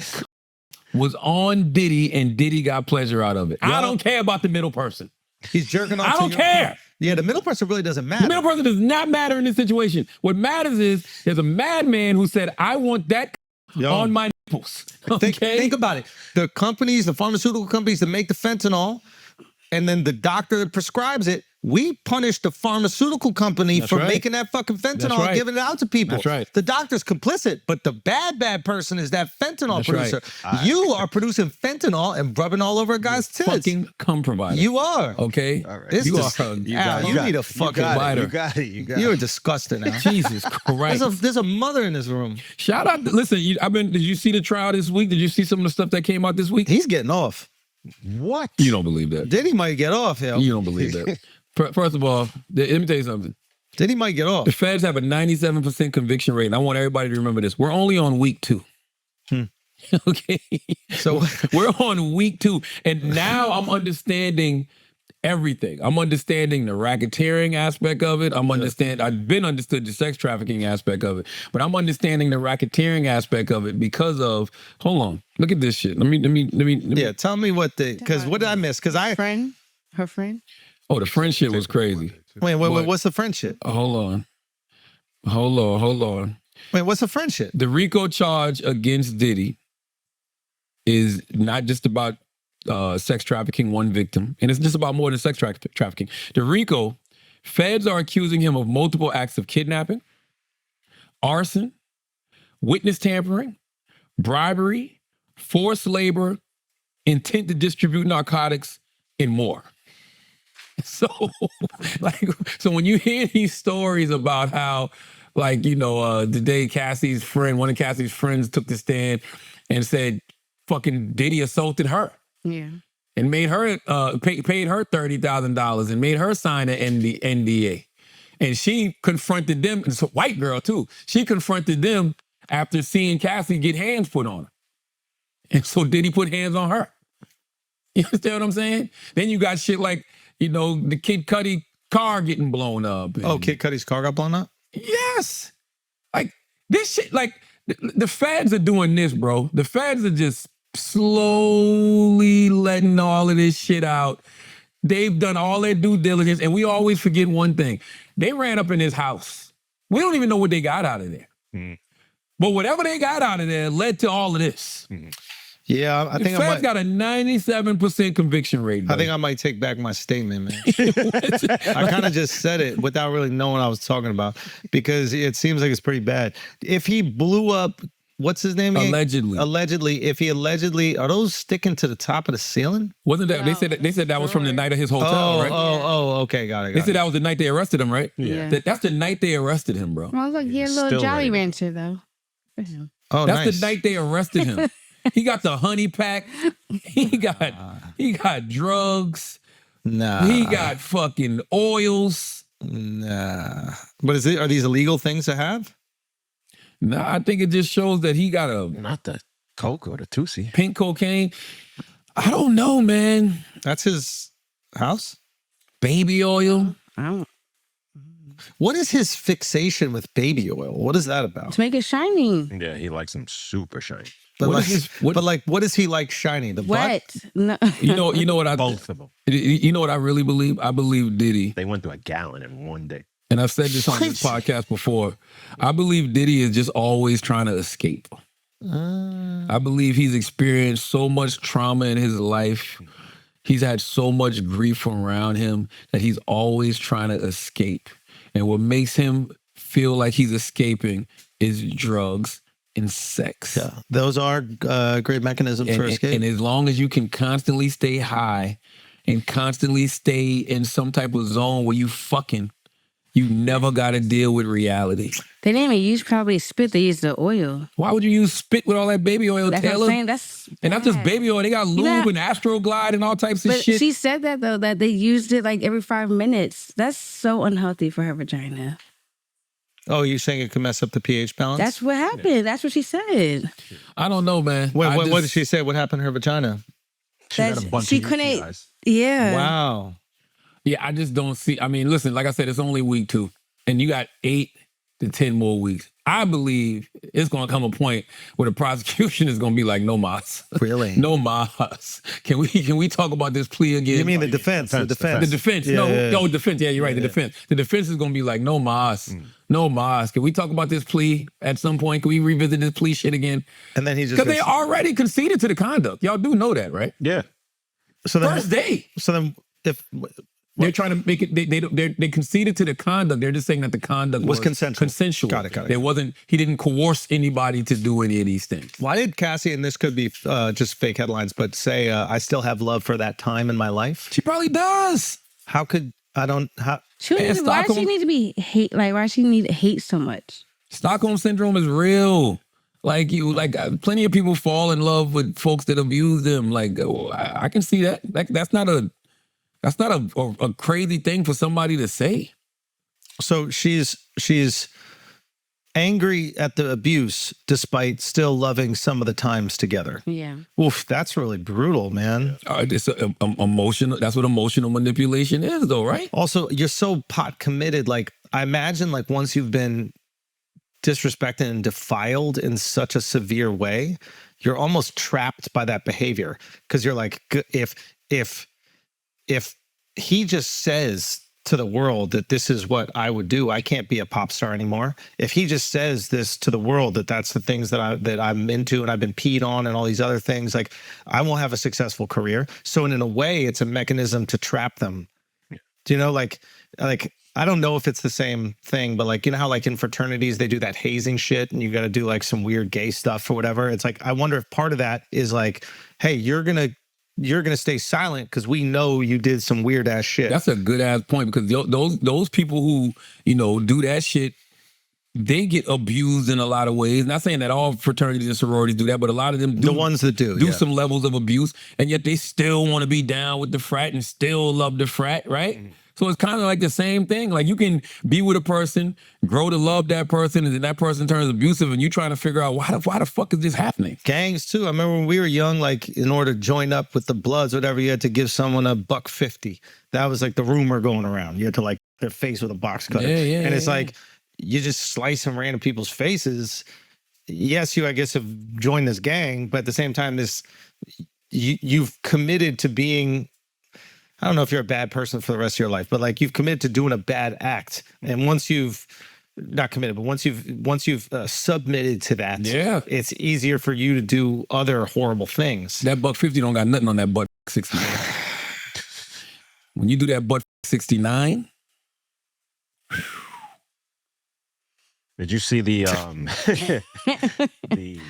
was on Diddy and Diddy got pleasure out of it. I don't care about the middle person. He's jerking off. I to don't your- care. Yeah, the middle person really doesn't matter. The middle person does not matter in this situation. What matters is there's a madman who said, I want that on my nipples. Okay? Think about it. The companies, the pharmaceutical companies that make the fentanyl, and then the doctor that prescribes it, we punish the pharmaceutical company for right. making that fucking fentanyl That's and right. giving it out to people. That's right. The doctor's complicit, but the bad person is that fentanyl That's producer. right. You are producing fentanyl and rubbing all over a guy's tits. Fucking cum provider. You are. Okay? All right. It's You just, are- Al, you need a fucking provider. You got it. You're disgusting, Al. Jesus Christ. There's a mother in this room. Shout out. Listen, did you see the trial this week? Did you see some of the stuff that came out this week? He's getting off. What? You don't believe that. Diddy might get off, yo. You don't believe that. First of all, let me tell you something. Diddy might get off. The feds have a 97% conviction rate, and I want everybody to remember this. We're only on week 2. Okay? So We're on week 2, and now I'm understanding everything. I'm understanding the racketeering aspect of it. I've been understood the sex trafficking aspect of it, but I'm understanding the racketeering aspect of it because of, hold on, look at this shit. Let me. yeah, tell me what what did I miss? Because I Her friend. Oh, the friend shit was crazy. wait, What? what's the friendship? Hold on. Wait, what's the friendship? The RICO charge against Diddy is not just about sex trafficking one victim, and it's just about more than sex trafficking. The RICO, feds are accusing him of multiple acts of kidnapping, arson, witness tampering, bribery, forced labor, intent to distribute narcotics, and more. So, so when you hear these stories about how, the day one of Cassie's friends took the stand and said, fucking Diddy assaulted her. Yeah. And made her paid her $30,000 and made her sign an NDA. And she confronted them. It's a white girl too. She confronted them after seeing Cassie get hands put on her. And so Diddy put hands on her. You understand what I'm saying? Then you got shit like, the Kid Cudi car getting blown up. Oh, Kid Cudi's car got blown up? Yes. Like this shit, the feds are doing this, bro. The feds are just slowly letting all of this shit out. They've done all their due diligence, and we always forget one thing. They ran up in his house. We don't even know what they got out of there. But whatever they got out of there led to all of this. Yeah, I The think feds got a 97% conviction rate. I think I might take back my statement, man. I kind of just said it without really knowing what I was talking about because it seems like it's pretty bad. If he blew up, what's his name? Allegedly. If he allegedly, are those sticking to the top of the ceiling? Wasn't that they said that was from the night of his hotel, right? Okay, got it. They said that was the night they arrested him, right? Yeah. That's the night they arrested him, bro. Well, look, you're a little Still Jolly ready. Rancher, though. For him. Oh, That's nice. the night they arrested him. He got the honey pack. He got drugs. Nah, He got fucking oils. nah. But are these illegal things to have? No, I think it just shows that he got a Not the coke or the Tootsie. pink cocaine. I don't know, man. That's his house. Baby oil. I don't. What is his fixation with baby oil? What is that about? To make it shiny. Yeah, he likes them super shiny. But What like, is his- what- what is he like shiny? The butt? Wet. No. You know what I Both of them. You know what I really believe? I believe Diddy, They went through a gallon in one day. and I've said this on this podcast before. I believe Diddy is just always trying to escape. I believe he's experienced so much trauma in his life. He's had so much grief around him that he's always trying to escape. And what makes him feel like he's escaping is drugs and sex. Yeah, those are great mechanisms for escape. And as long as you can constantly stay high and constantly stay in some type of zone where you fucking You never got to deal with reality. They didn't even use probably spit. They used the oil. Why would you use spit with all that baby oil, That's what Taylor? I'm saying. That's And not just bad. baby oil. They got lube and Astroglide and all types of But shit. she said that though, that they used it like every 5 minutes. That's so unhealthy for her vagina. Oh, you're saying it could mess up the pH balance? That's what happened. That's what she said. I don't know, man. Wait, I what just- did she say? What happened to her vagina? She had a bunch She of couldn't. UTIs. Yeah. Wow. Yeah, I just don't see. I mean, listen, like I said, it's only week 2, and you got 8 to 10 more weeks. I believe it's going to come a point where the prosecution is going to be like, no mas. Really? No mas. Can we talk about this plea again? You mean the defense? The defense. The defense. Yeah, no, yeah, no, defense. Yeah, you're right. The defense. The defense is going to be like, no mas. No mas. Can we talk about this plea at some point? Can we revisit this plea shit again? And then he just Because they already conceded to the conduct. Y'all do know that, right? Yeah. so then, First day. so then if They're trying to make it. They conceded to the conduct. They're just saying that the conduct Was consensual. Consensual. Got it. There wasn't. He didn't coerce anybody to do any of these things. why did Cassie, and this could be just fake headlines, but say I still have love for that time in my life? She probably does. How could I don't how She Man, why does she Stockholm- need to be hate? Like, why does she need to hate so much? Stockholm syndrome is real. Plenty of people fall in love with folks that abuse them. Like, I can see that. Like, that's not a crazy thing for somebody to say. so she's angry at the abuse despite still loving some of the times together. Yeah. Oof, that's really brutal, man. It's emotional. That's what emotional manipulation is, though, right? Also, you're so pot committed. Like, I imagine, like, once you've been disrespected and defiled in such a severe way, you're almost trapped by that behavior. Because you're like, if he just says to the world that this is what I would do, I can't be a pop star anymore. If he just says this to the world that that's the things that I'm into and I've been peed on and all these other things, like, I won't have a successful career. So in a way, it's a mechanism to trap them. Do you know, like I don't know if it's the same thing, but like, you know how like in fraternities they do that hazing shit and you got to do like some weird gay stuff or whatever. It's like, I wonder if part of that is like, hey, you're gonna stay silent because we know you did some weird ass shit. That's a good ass point, because those people who, do that shit, they get abused in a lot of ways. Not saying that all fraternities and sororities do that, but a lot of them do. The ones that do, yeah. some levels of abuse, and yet they still want to be down with the frat and still love the frat, right? Mm-hmm. So it's kind of like the same thing. Like, you can be with a person, grow to love that person, and then that person turns abusive, and you trying to figure out why the fuck is this happening? Gangs too. I remember when we were young, like in order to join up with the Bloods, whatever, you had to give someone $1.50. That was like the rumor going around. You had to like their face with a box cutter. Yeah, and it's yeah. like, you just slice some random people's faces. Yes, you, I guess, have joined this gang, but at the same time, you've committed to being, I don't know if you're a bad person for the rest of your life, but like you've committed to doing a bad act. And once you've not committed, but once you've submitted to that, Yeah. it's easier for you to do other horrible things. That $1.50 don't got nothing on that $1.69. When you do that $1.69, Did you see the the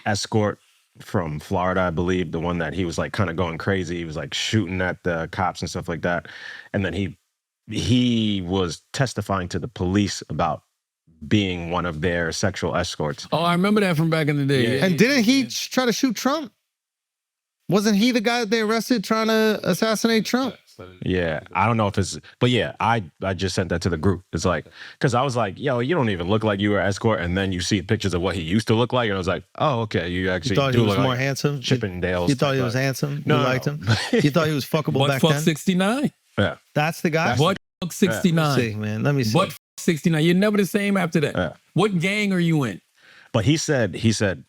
escort from Florida, I believe, the one that he was like kind of going crazy. He was like shooting at the cops and stuff like that. And then he was testifying to the police about being one of their sexual escorts. oh, I remember that from back in the day. Yeah. Yeah. And didn't he try to shoot Trump? Wasn't he the guy that they arrested trying to assassinate Trump? Yeah, I don't know if it's, but yeah, I just sent that to the group. It's like, because I was like, yo, you don't even look like you were an escort, and then you see pictures of what he used to look like, and I was like, oh, okay, you actually You thought do he was look more like handsome? Chippendales. You thought he type was of- handsome? No, You no, liked no. him? You thought he was fuckable back then? 69. Yeah, That's the guy? Butt 69. Let me see, man. Let me see. Butt 69. You're never the same after that. Yeah. What gang are you in? but he said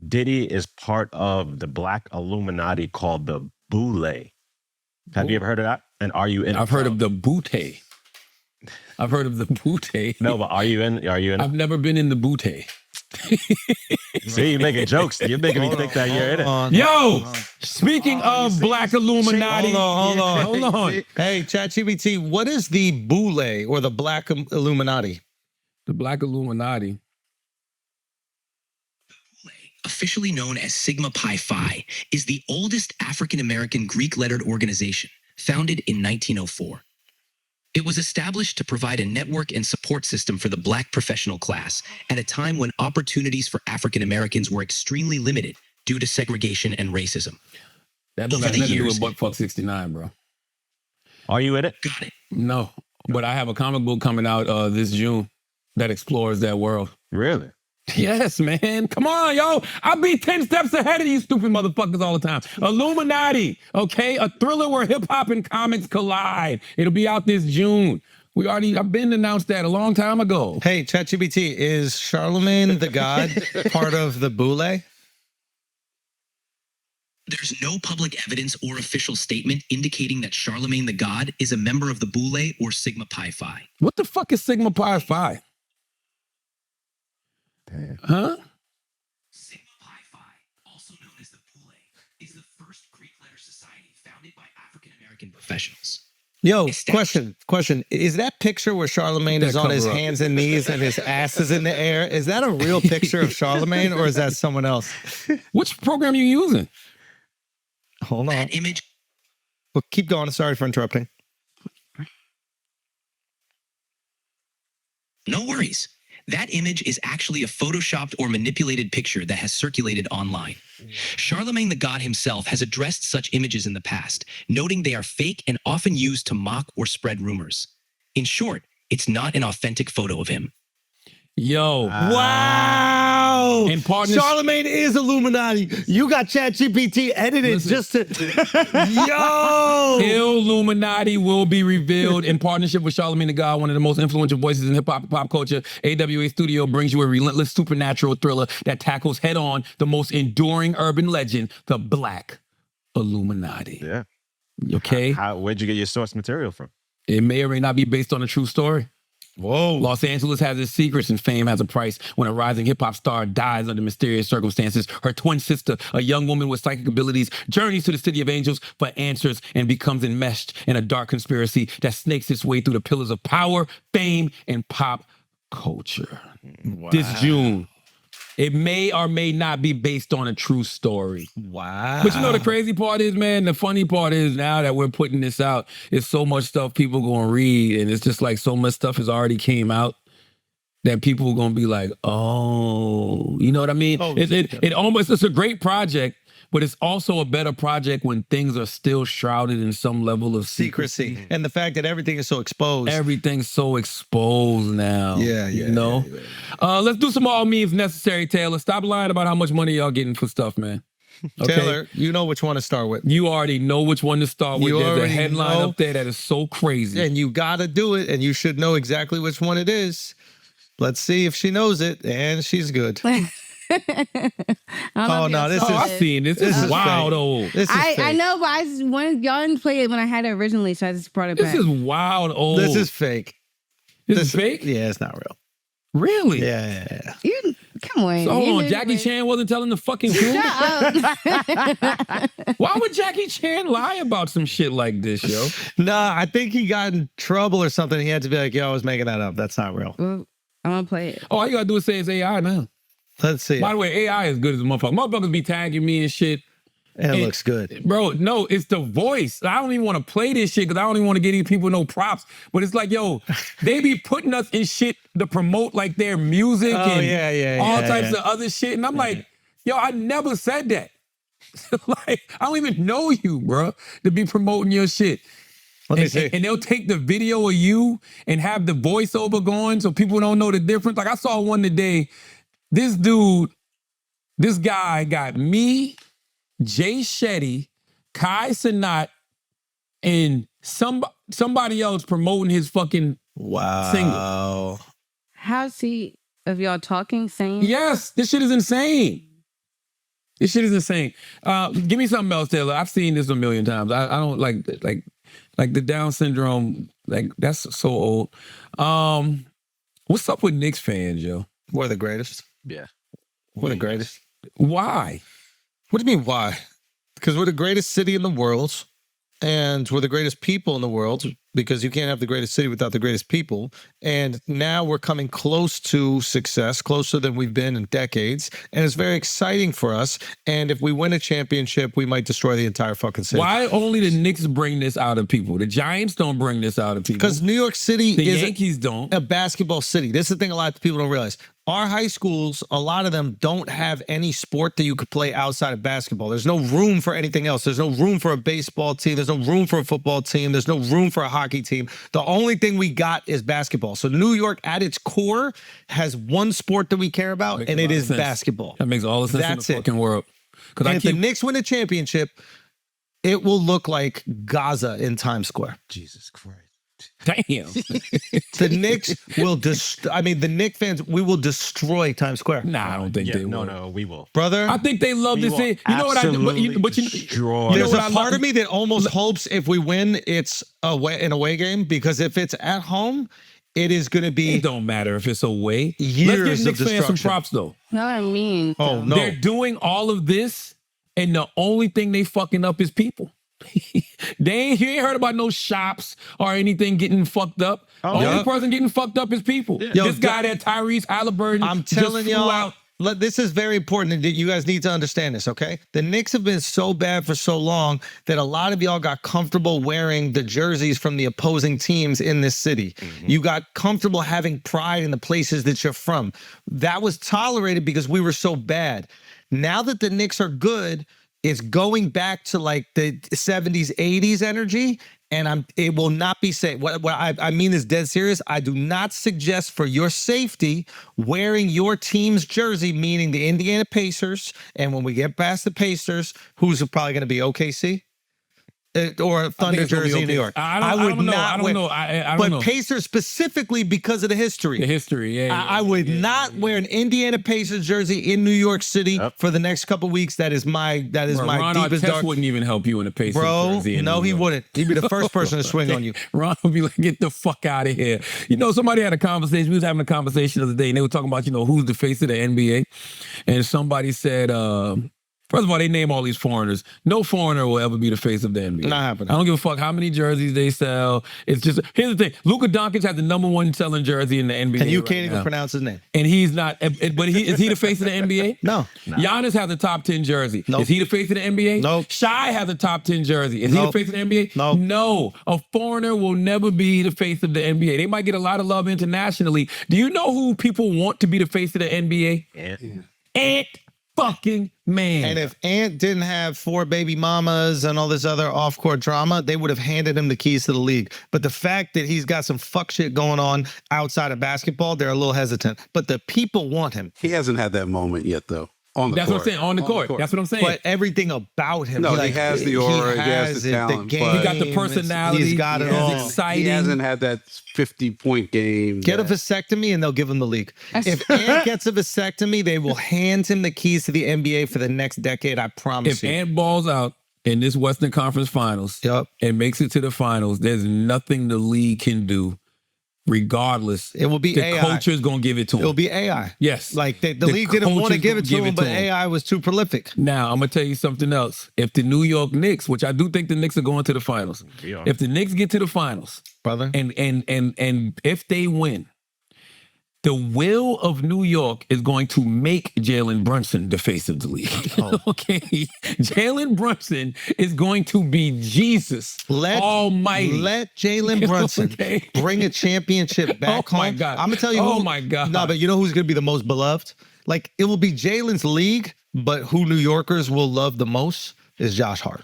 Diddy is part of the black Illuminati called the Boule. Have you ever heard of that? And are you in? I've heard of the Bootay. I've heard of the Bootay. No, but are you in? Are you in? I've never been in the Bootay. See, you're making jokes. You're making me think that you're in it. Yo, speaking of black Illuminati. Hold on. Hold on. Hey, ChatGPT, what is the Boule or the Black Illuminati? The black Illuminati. Officially known as Sigma Pi Phi, is the oldest African-American Greek-lettered organization, founded in 1904. It was established to provide a network and support system for the Black professional class at a time when opportunities for African Americans were extremely limited due to segregation and racism. That don't Over got the nothing to do years- with Buck 69, bro. Are you in it? Got it. No, but I have a comic book coming out this June that explores that world. Really? Yes, man. Come on, yo. I'll be 10 steps ahead of you stupid motherfuckers all the time. Illuminati, okay? A thriller where hip-hop and comics collide. It'll be out this June. I've been announced that a long time ago. Hey, ChatGPT, is Charlamagne the God part of the Boule? There's no public evidence or official statement indicating that Charlamagne the God is a member of the Boule or Sigma Pi Phi. What the fuck is Sigma Pi Phi? Damn. Huh? Sigma Pi Phi, also known as the Boule, is the first Greek letter society founded by African American professionals. Yo, Established- question. Is that picture where Charlamagne is on his cover up. hands and knees and his ass is in the air? Is that a real picture of Charlamagne or is that someone else? Which program are you using? Hold on. That image Well, keep going. Sorry for interrupting. No worries. That image is actually a photoshopped or manipulated picture that has circulated online. Charlamagne the God himself has addressed such images in the past, noting they are fake and often used to mock or spread rumors. In short, it's not an authentic photo of him. Yo. Wow. In partnership- Charlamagne is Illuminati. You got ChatGPT edited just to. Yo. Illuminati will be revealed in partnership with Charlamagne the God, one of the most influential voices in hip-hop and pop culture. AWA Studio brings you a relentless supernatural thriller that tackles head-on the most enduring urban legend, the Black Illuminati. Yeah. Okay? Where'd you get your source material from? It may or may not be based on a true story. Whoa. Los Angeles has its secrets and fame has a price. When a rising hip-hop star dies under mysterious circumstances, her twin sister, a young woman with psychic abilities, journeys to the city of angels for answers and becomes enmeshed in a dark conspiracy that snakes its way through the pillars of power, fame, and pop culture. Wow. This June. It may or may not be based on a true story. Wow. But you know the crazy part is, man, the funny part is now that we're putting this out, it's so much stuff people gonna read, and it's just like so much stuff has already came out that people are gonna be like, oh, you know what I mean? Oh, It's a great project, but it's also a better project when things are still shrouded in some level of secrecy. secrecy. And the fact that everything is so exposed. Everything's so exposed now. Yeah, you know. Let's do some all means necessary, Taylor. Stop lying about how much money y'all getting for stuff, man. Okay? Taylor, you know which one to start with. You already know which one to start with. You There's a already headline know. up there that is so crazy. And you got to do it, and you should know exactly which one it is. Let's see if she knows it, and she's good. Oh, no, this Oh, is- I've seen this. This this is is wild, fake. old. This is I fake. know, but I just wanted y'all didn't play it when I had it originally, so I just brought it This back. is wild, old. This is fake. This is fake? Yeah, it's not real. Really? Yeah. You, come on. So hold you on, knew Jackie it. Chan wasn't telling the fucking truth? Shut up. Why would Jackie Chan lie about some shit like this, yo? Nah, I think he got in trouble or something. He had to be like, yo, I was making that up. That's not real. Well, I'm gonna play it. Oh, all you gotta do is say it's AI now. Let's see. By the way, AI is good as a motherfucker. Motherfuckers be tagging me and shit. And it looks good. Bro, no, it's the voice. I don't even want to play this shit because I don't even want to give these people no props. But it's like, yo, they be putting us in shit to promote like their music Oh, and yeah, all yeah, types yeah. of other shit. And I'm like, yo, I never said that. Like, I don't even know you, bro, to be promoting your shit. Let me see. And they'll take the video of you and have the voiceover going so people don't know the difference. Like I saw one today. This guy got me, Jay Shetty, Kai Cenat, and somebody else promoting his fucking Wow. single. How's he of y'all talking, saying? Yes, this shit is insane. This shit is insane. Give me something else, Taylor. I've seen this a million times. I don't like the Down syndrome. Like that's so old. What's up with Knicks fans, yo? We're the greatest. Yeah. We're the greatest. Why? What do you mean, why? Because we're the greatest city in the world, and we're the greatest people in the world, because you can't have the greatest city without the greatest people. And now we're coming close to success, closer than we've been in decades. And it's very exciting for us. And if we win a championship, we might destroy the entire fucking city. Why only the Knicks bring this out of people? The Giants don't bring this out of people. Because New York City the is Yankees don't. a basketball city. This is the thing a lot of people don't realize. Our high schools, a lot of them don't have any sport that you could play outside of basketball. There's no room for anything else. There's no room for a baseball team. There's no room for a football team. There's no room for a hockey team. The only thing we got is basketball. So New York, at its core, has one sport that we care about, and it is basketball. That makes all the sense That's in the fucking world. And if the Knicks win a championship, it will look like Gaza in Times Square. Jesus Christ. Damn. The Knicks will the Knicks fans, we will destroy Times Square. Nah, I don't think they will. No, we will. Brother, I think they love to see. You know what I do? But destroy. there's what a I part love? of me that almost hopes if we win, it's an away game, because if it's at home, it is going to be It don't matter if it's away. Years Let's give of Knicks fans some destruction. props though. You know what I mean? Oh, no. They're doing all of this, and the only thing they fucking up is people. You ain't heard about no shops or anything getting fucked up. Only yeah. person getting fucked up is people. Yo, This guy that Tyrese Haliburton, I'm just telling flew y'all, out. this is very important. That you guys need to understand this, okay? The Knicks have been so bad for so long that a lot of y'all got comfortable wearing the jerseys from the opposing teams in this city. You got comfortable having pride in the places that you're from. That was tolerated because we were so bad. Now that the Knicks are good, it's going back to like the 70s, 80s energy, and it will not be safe. What I mean is dead serious. I do not suggest for your safety wearing your team's jersey, meaning the Indiana Pacers, and when we get past the Pacers, who's probably going to be OKC? Or a Thunder it's gonna be jersey in New okay. York. I would don't know. not I don't wear- know. I don't but know. Pacers specifically because of the history. The history, yeah. I would not wear an Indiana Pacers jersey in New York City for the next couple weeks. That is my my Ron deepest Artest dark. wouldn't even help you in a Pacers Bro, jersey. no, he York. wouldn't. He'd be the first person to swing on you. Ron would be like, get the fuck out of here. You know, somebody had a conversation. We was having a conversation the other day, and they were talking about, who's the face of the NBA. And somebody said, first of all, they name all these foreigners. No foreigner will ever be the face of the NBA. Not happening. I don't give a fuck how many jerseys they sell. It's just, here's the thing. Luka Doncic has the #1 selling jersey in the NBA. And you right can't even now. pronounce his name. And he's not, but is he the face of the NBA? No. Giannis has a top 10 jersey. Nope. Is he the face of the NBA? Nope. Shai has a top 10 jersey. Is Nope. he the face of the NBA? Nope. No. A foreigner will never be the face of the NBA. They might get a lot of love internationally. Do you know who people want to be the face of the NBA? Ant fucking man. And if Ant didn't have 4 baby mamas and all this other off-court drama, they would have handed him the keys to the league. But the fact that he's got some fuck shit going on outside of basketball, they're a little hesitant. But the people want him. He hasn't had that moment yet, though. On the That's court. what I'm saying. On the court. That's what I'm saying. But everything about him. No, he has the aura, he has the talent, game, but- he got the personality. He's got it He's all. exciting. He hasn't had that 50-point game. Get a that- vasectomy and they'll give him the league. If Ant gets a vasectomy, they will hand him the keys to the NBA for the next decade. I promise If you. Ant balls out in this Western Conference Finals Yup. and makes it to the finals, there's nothing the league can do. Regardless, It will be the AI. culture's gonna give it to him. It'll be AI. Yes. Like the league didn't want to culture's give it gonna to him, but him. AI was too prolific. Now, I'm gonna tell you something else. If the New York Knicks, which I do think the Knicks are going to the finals, Yeah. if the Knicks get to the finals, Brother. and if they win, the will of New York is going to make Jalen Brunson the face of the league. Okay, Jalen Brunson is going to be Jesus Almighty. Let Jalen Brunson Okay. bring a championship back Oh home. my God. I'm gonna tell you. Oh who, my God. No, but you know who's gonna be the most beloved? Like it will be Jalen's league, but who New Yorkers will love the most is Josh Hart.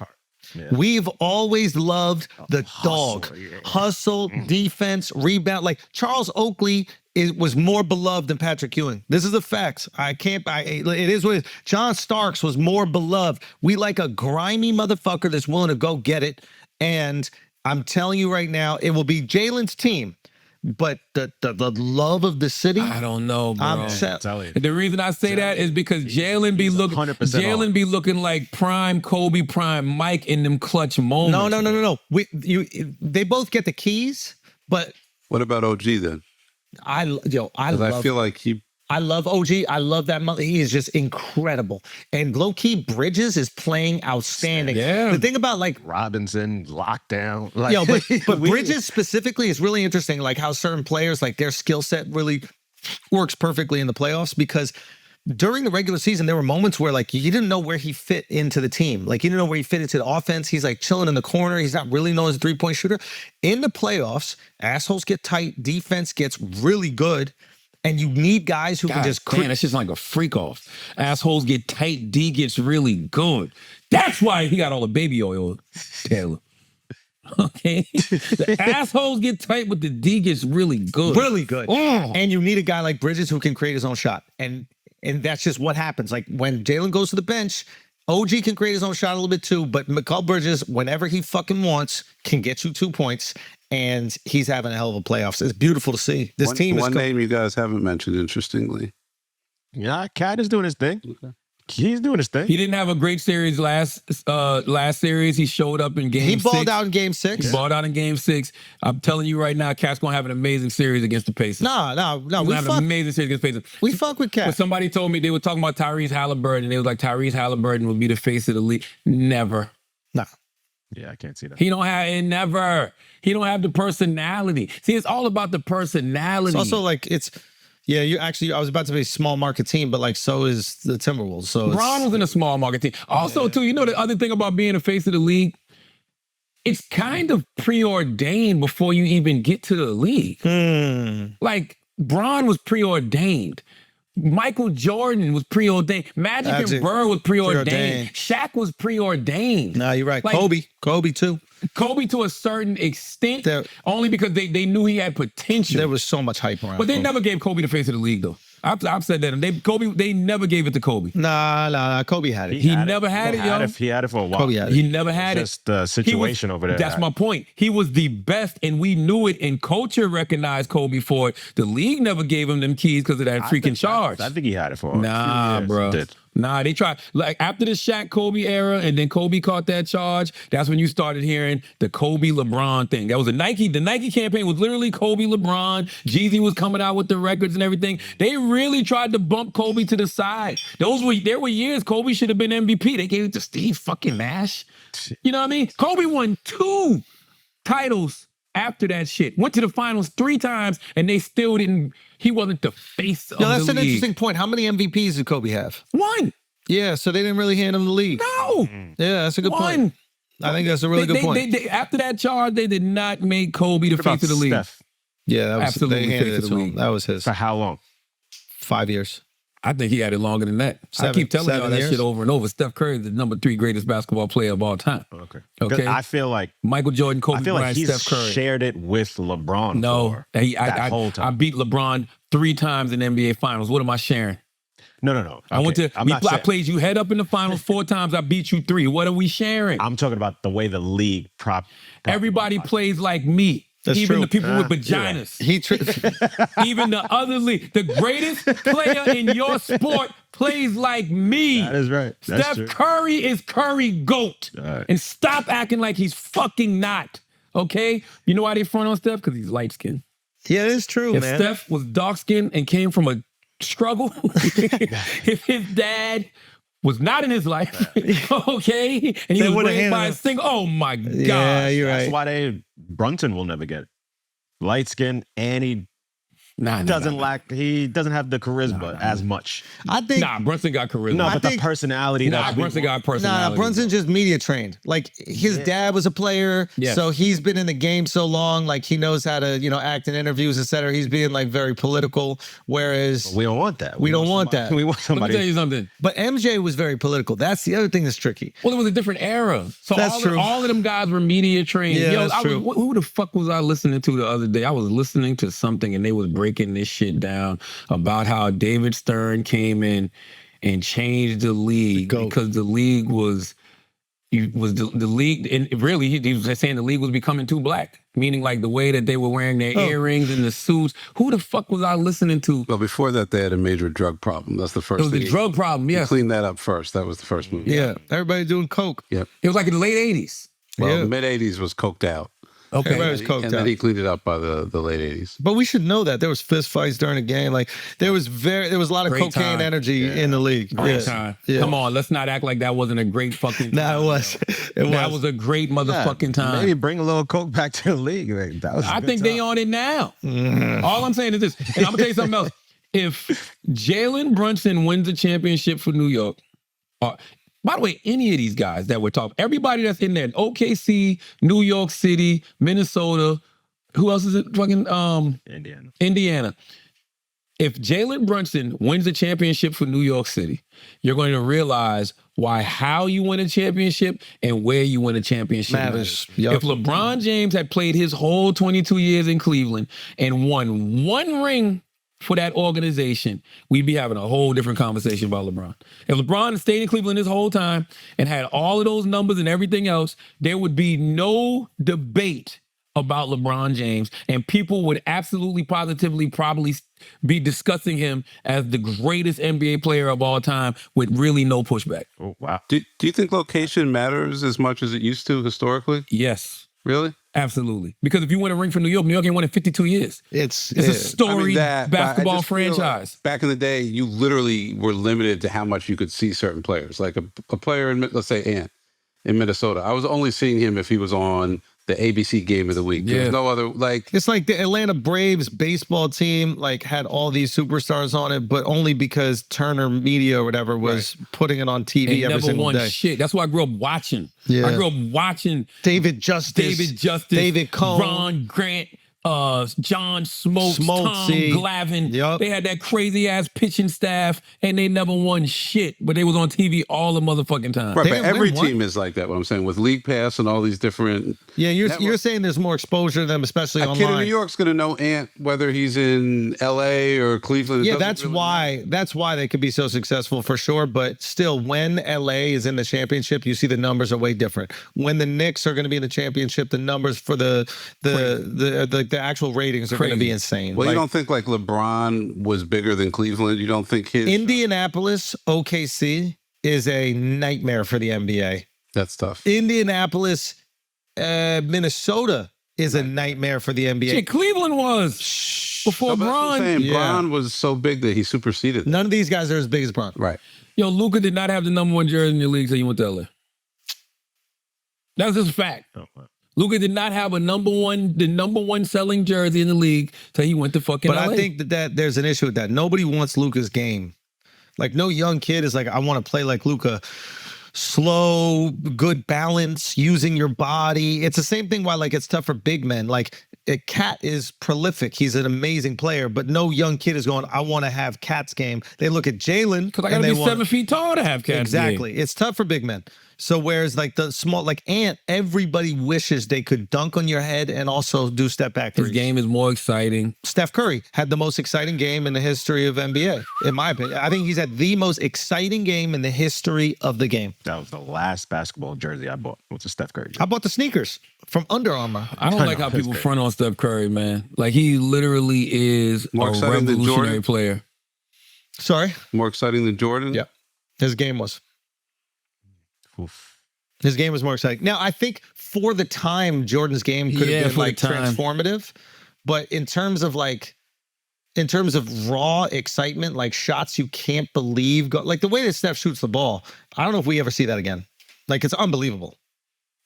We've always loved the dog, hustle, defense, rebound. Like Charles Oakley was more beloved than Patrick Ewing. This is the facts. It is what it is. John Starks was more beloved. We like a grimy motherfucker that's willing to go get it. And I'm telling you right now, it will be Jalen's team. But the love of the city, I don't know, bro. I'm Tell you. The reason I say that is because Jalen be looking, 100% Jalen be looking like prime Kobe, prime Mike in them clutch moments. no. They both get the keys, but What about OG then? I Because love. I feel like he I love OG. I love that. He is just incredible. And low-key, Bridges is playing outstanding. Yeah. The thing about like, Robinson, lockdown. Like, yo, but Bridges specifically is really interesting, like how certain players, like their skill set really works perfectly in the playoffs, because during the regular season, there were moments where like you didn't know where he fit into the team. Like you didn't know where he fit into the offense. He's like chilling in the corner. He's not really known as a three-point shooter. In the playoffs, assholes get tight. Defense gets really good. And you need guys who can just... Man, that's just like a freak off. Assholes get tight. D gets really good. That's why he got all the baby oil, Taylor. Okay? The assholes get tight, but the D gets really good. Really good. Oh. And you need a guy like Bridges who can create his own shot. And that's just what happens. Like when Jalen goes to the bench, OG can create his own shot a little bit too, but Mikal Bridges, whenever he fucking wants, can get you 2 points. And he's having a hell of a playoffs. It's beautiful to see. This team is... One name you guys haven't mentioned, interestingly. Yeah, Cat is doing his thing. Okay. He's doing his thing. He didn't have a great series last series. He showed up in game 6. He balled out in game 6. He balled out in game 6. I'm telling you right now, Cat's going to have an amazing series against the Pacers. No. We have an amazing series against the Pacers. We fuck with Cat. But somebody told me, they were talking about Tyrese Haliburton, and they was like, Tyrese Haliburton would be the face of the league. Never. No. Yeah, I can't see that. He don't have it. Never. He don't have the personality. See, it's all about the personality. It's also like yeah. You actually, I was about to say small market team, but like so is the Timberwolves. So Bron was in a small market team. Also, too, you know the other thing about being the face of the league, it's kind of preordained before you even get to the league. Like Bron was preordained. Michael Jordan was preordained. Magic and Bird was preordained. Shaq was preordained. No, you're right. Like, Kobe too. Kobe to a certain extent, only because they knew he had potential. There was so much hype around. But they never gave Kobe the face of the league, though. I've said that. They never gave it to Kobe. Nah. Kobe had it. He never had it, yo. He had it for a while. Kobe had it. He never had it. Just the situation over there. That's my point. He was the best, and we knew it, and culture recognized Kobe for it. The league never gave him them keys because of that freaking charge. I think he had it for Nah, a few years. bro. He did. Nah, they tried. Like, after the Shaq Kobe era, and then Kobe caught that charge, that's when you started hearing the Kobe LeBron thing. That was the Nike campaign was literally Kobe LeBron. Jeezy was coming out with the records and everything. They really tried to bump Kobe to the side. There were years Kobe should have been MVP. They gave it to Steve fucking Nash. You know what I mean? Kobe won 2 titles after that shit. Went to the finals 3 times, and they still didn't. He wasn't the face of the league. That's an interesting point. How many MVPs did Kobe have? 1. Yeah, so they didn't really hand him the league. No. Yeah, that's a good 1. point. I think that's a really good point. After that charge, they did not make Kobe the face of the league. Steph? Yeah, that was Absolutely they handed face it of to the him. league. That was his. For how long? 5 years. I think he had it longer than that. I keep telling y'all that years? shit over and over. Steph Curry is the number 3 greatest basketball player of all time. Okay. I feel like Michael Jordan, Kobe I feel like Bryant, he's Steph Curry. shared it with LeBron. No, for that whole I time. beat LeBron 3 times in NBA Finals. What am I sharing? No. Okay. I played you head up in the finals 4 times. I beat you 3. What are we sharing? I'm talking about the way the league Everybody plays like me. That's Even true. the people with vaginas. Even the other league. The greatest player in your sport plays like me. That is right. That's Steph true. Curry is Curry GOAT. Right. And stop acting like he's fucking not. Okay? You know why they front on Steph? Because he's light skinned. Yeah, it is true, If man. Steph was dark skinned and came from a struggle, if his dad was not in his life, okay, and he was would've raised by a handled it. single, oh my God. Yeah, you're right. That's why Brunson will never get it. Light skin, and he Nah, he doesn't have the charisma as much. I think Brunson got charisma. No, but think- the personality. Brunson got personality. Brunson just media trained. Like his dad was a player, Yes. so he's been in the game so long. Like he knows how to, act in interviews, etc. He's being like very political. Whereas, We don't want that. We don't want that. We want Let me tell somebody. you something. but MJ was very political. That's the other thing that's tricky. Well, it was a different era. So That's true. all of them guys were media trained. Yeah, Yo, that's true. Who the fuck was I listening to the other day? I was listening to something and they was breaking this shit down about how David Stern came in and changed the league because the league was the league, and really he was saying the league was becoming too black, meaning like the way that they were wearing their earrings and the suits. Who the fuck was I listening to? Well, before that, they had a major drug problem. That's the first It was thing. the drug problem, yes. Clean that up first. That was the first move. Yeah, everybody doing coke. Yep. It was like in the late 80s. Well, Yeah. the mid-'80s was coked out. Okay. Everybody was coked And then out. he cleaned it up by the late 80s. But we should know that there was fist fights during the game. Like there was a lot of Great cocaine time. energy in the league. Great Yeah. time. Yeah. Come on, let's not act like that wasn't a great fucking time. Nah, it was. That was a great motherfucking time. Maybe bring a little coke back to the league. Like, that was. I think they on it now. All I'm saying is this, and I'm gonna tell you something else. If Jalen Brunson wins the championship for New York, by the way, any of these guys that we're talking, everybody that's in there, OKC, New York City, Minnesota, who else is it? Fucking Indiana. If Jalen Brunson wins the championship for New York City, you're going to realize how you win a championship and where you win a championship Matters. matters. Yup. If LeBron James had played his whole 22 years in Cleveland and won one ring for that organization, we'd be having a whole different conversation about LeBron. If LeBron had stayed in Cleveland this whole time and had all of those numbers and everything else, there would be no debate about LeBron James, and people would absolutely, positively, probably be discussing him as the greatest NBA player of all time with really no pushback. Oh, wow. Do you think location matters as much as it used to historically? Yes, Really? absolutely. Because if you win a ring for New York ain't won in 52 years. It's It's a storied but I basketball just feel like franchise. back in the day, you literally were limited to how much you could see certain players. Like a player in, let's say, Ant in Minnesota. I was only seeing him if he was on the ABC game of the week. There Yeah. was no other, like, It's like the Atlanta Braves baseball team like had all these superstars on it, but only because Turner Media or whatever was putting it on TV Ain't every never single won day. shit. That's why I grew up watching. Yeah. I grew up watching David Justice, David Cohn, Ron Grant, John Smokes, Tom Smokesy. Glavine. Yup. They had that crazy ass pitching staff, and they never won shit, but they was on TV all the motherfucking time. right, They but didn't every win one. team is like that, what I'm saying, with League Pass and all these different. Yeah, you're Network. saying there's more exposure to them, especially A online. kid in New York's going to know Ant, whether he's in LA or Cleveland. It Yeah, doesn't that's really why. That's why they could be so successful for sure. But still, when LA is in the championship, you see the numbers are way different. When the Knicks are going to be in the championship, the numbers for the actual ratings are going to be insane. Well, Like, you don't think like LeBron was bigger than Cleveland? You don't think his Indianapolis, OKC is a nightmare for the NBA. That's tough. Indianapolis, Minnesota is a nightmare for the NBA. Shit, Cleveland was before No, but that's what I'm Bron. saying. Yeah. Bron was so big that he superseded. None of these guys are as big as Bron. Right. Yo, Luka did not have the number one jersey in the league until he went to LA. That's just a fact. Oh, wow. Luka did not have the number one selling jersey in the league till he went to fucking But LA. I think that there's an issue with that. Nobody wants Luka's game. Like no young kid is like, I want to play like Luka. Slow, good balance, using your body. It's the same thing why like it's tough for big men. Like Cat is prolific. He's an amazing player, but no young kid is going, I want to have Cat's game. They look at Jalen. because I gotta be 7 feet tall to have cats. Exactly. It's tough for big men. So whereas like the small, like Ant, everybody wishes they could dunk on your head and also do step back His threes. game is more exciting. Steph Curry had the most exciting game in the history of NBA, in my opinion. I think he's had the most exciting game in the history of the game. That was the last basketball jersey I bought. Was a Steph Curry. I bought the sneakers from Under Armour. I don't like how people front on Steph Curry, man. Like he literally is More a exciting than revolutionary Jordan? player. Sorry? More exciting than Jordan? Yeah. His game was. Oof. His game was more exciting. Now, I think for the time, Jordan's game could Yeah, have been for the like time. transformative. But in terms of raw excitement, like shots you can't believe, like the way that Steph shoots the ball, I don't know if we ever see that again. Like it's unbelievable.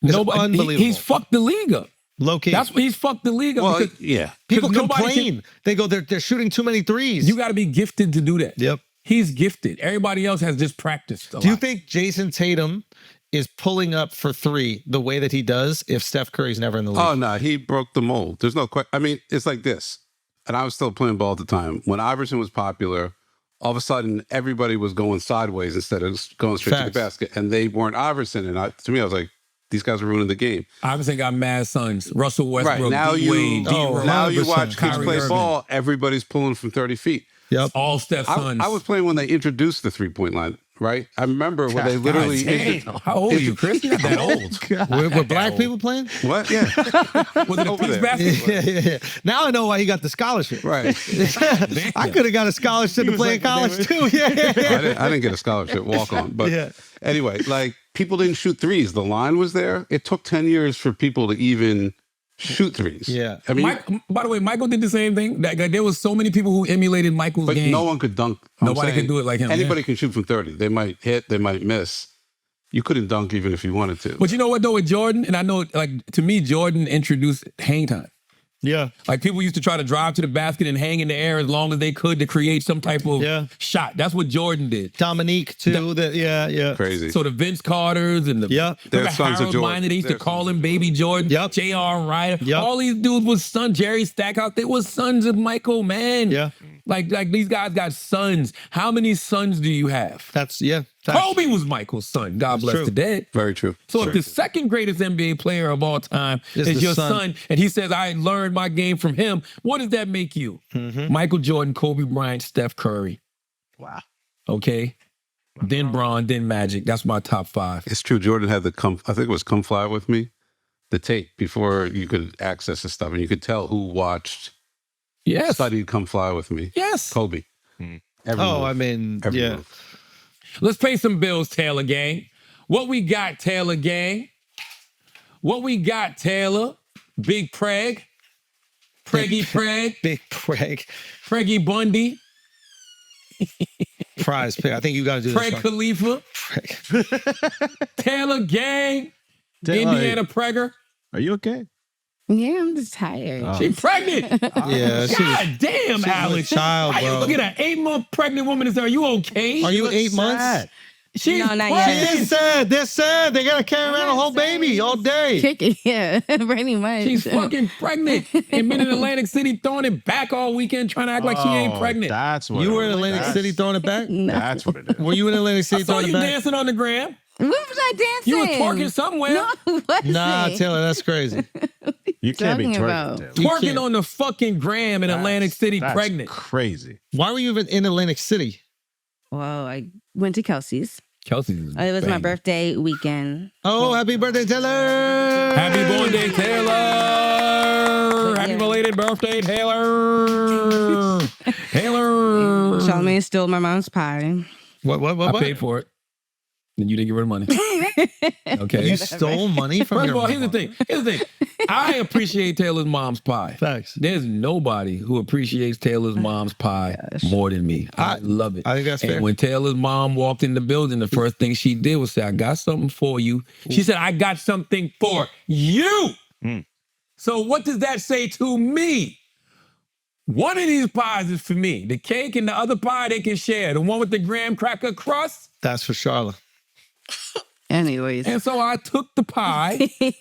It's unbelievable. He's fucked the league up. Low key. That's what he's fucked the league up. Well, because yeah. People 'cause nobody complain. They go, they're shooting too many threes. you got to be gifted to do that. Yep. He's gifted. Everybody else has just practiced. Do you think Jason Tatum is pulling up for three the way that he does if Steph Curry's never in the league? Oh, no. He broke the mold. There's no question. I mean, it's like this. And I was still playing ball at the time. When Iverson was popular, all of a sudden everybody was going sideways instead of going straight to the Facts. basket. And they weren't Iverson. And to me, I was like, these guys are ruining the game. Obviously got mad sons. Russell Westbrook, Right. Now D-Wade, D-Rose, now you 100%. watch kids Kyrie play Irving. ball, everybody's pulling from 30 feet. Yep. all Steph's sons. I was playing when they introduced the 3-point line, right? I remember when they literally... How old are you, Chris? You're not that old. Were black people playing? What? Yeah. Was it a Over peace there. basketball? Yeah. Now I know why he got the scholarship. Right. I could have got a scholarship to play in college too. Yeah. I didn't get a scholarship, walk on. But Yeah. anyway, like people didn't shoot threes. The line was there. It took 10 years for people to even shoot threes. Yeah. I mean, By the way, Michael did the same thing. Like, there was so many people who emulated Michael's but game. no one could dunk. I'm Nobody saying could do it like him. Anybody can shoot from 30. They might hit, they might miss. You couldn't dunk even if you wanted to. But you know what though with Jordan, and I know like to me Jordan introduced hang time. Yeah. Like people used to try to drive to the basket and hang in the air as long as they could to create some type of shot. That's what Jordan did. Dominique too. Yeah. Crazy. So the Vince Carters and the They're sons of Harold Jordan. Miner, they used to call him Baby Jordan. J.R. Ryder. All these dudes was sons. Jerry Stackhouse, they was sons of Michael, man. Yeah. Like these guys got sons. How many sons do you have? That's Kobe was Michael's son. God bless the dead. Very true. So if the second greatest NBA player of all time is your son, and he says, I learned my game from him, what does that make you? Michael Jordan, Kobe Bryant, Steph Curry. Wow. Okay. Then Bron, then Magic. That's my top 5. It's true. Jordan had I think it was Come Fly With Me, the tape before you could access the stuff, and you could tell who watched, studied Come Fly With Me. Yes. Kobe. Every move. Every move. Let's pay some bills, Taylor gang. What we got, Taylor gang? What we got, Taylor? Big Preg. Preggy Preg. Big Preg. Preggy Bundy. Prize pick. I think you got to do this Preg one. Khalifa. Taylor gang. Taylor, Indiana Pregger. Are you okay? Yeah, I'm just tired. She's pregnant. Yeah. God damn, Alex. Child, How you bro. look at an 8-month pregnant woman and say, are you okay? Are you 8 months? She's No, not pregnant. yet. They're sad. They're sad. They got to carry around a whole baby all day. Kicking, yeah, pretty much. She's fucking pregnant and been in Atlantic City throwing it back all weekend trying to act like she ain't pregnant. That's what You it were in was. Atlantic City throwing it back? That's what it is. Were you in Atlantic I City saw throwing it you back? dancing on the gram. When was I dancing? You was twerking somewhere. No, I wasn't. Nah, Taylor, that's crazy. You can't be talking twerking. about? Taylor. You Twerking can't. on the fucking gram in Atlantic City That's pregnant. crazy. Why were you even in Atlantic City? Well, I went to Kelsey's. Kelsey's. It was my birthday weekend. Oh, happy birthday, Taylor! Happy born day, Taylor! Happy Yeah. belated birthday, Taylor! Taylor! Charlamagne stole my mom's pie. What? I paid for it. And you didn't get rid of money. Okay. You stole money from First your of all, mom. here's the thing. I appreciate Taylor's mom's pie. Facts. There's nobody who appreciates Taylor's mom's pie more than me. I love it. I think that's and fair. when Taylor's mom walked in the building, the first thing she did was say, I got something for you. She said, I got something for you. So what does that say to me? One of these pies is for me. The cake and the other pie they can share. The one with the graham cracker crust. That's for Charla. Anyways. And so I took the pie.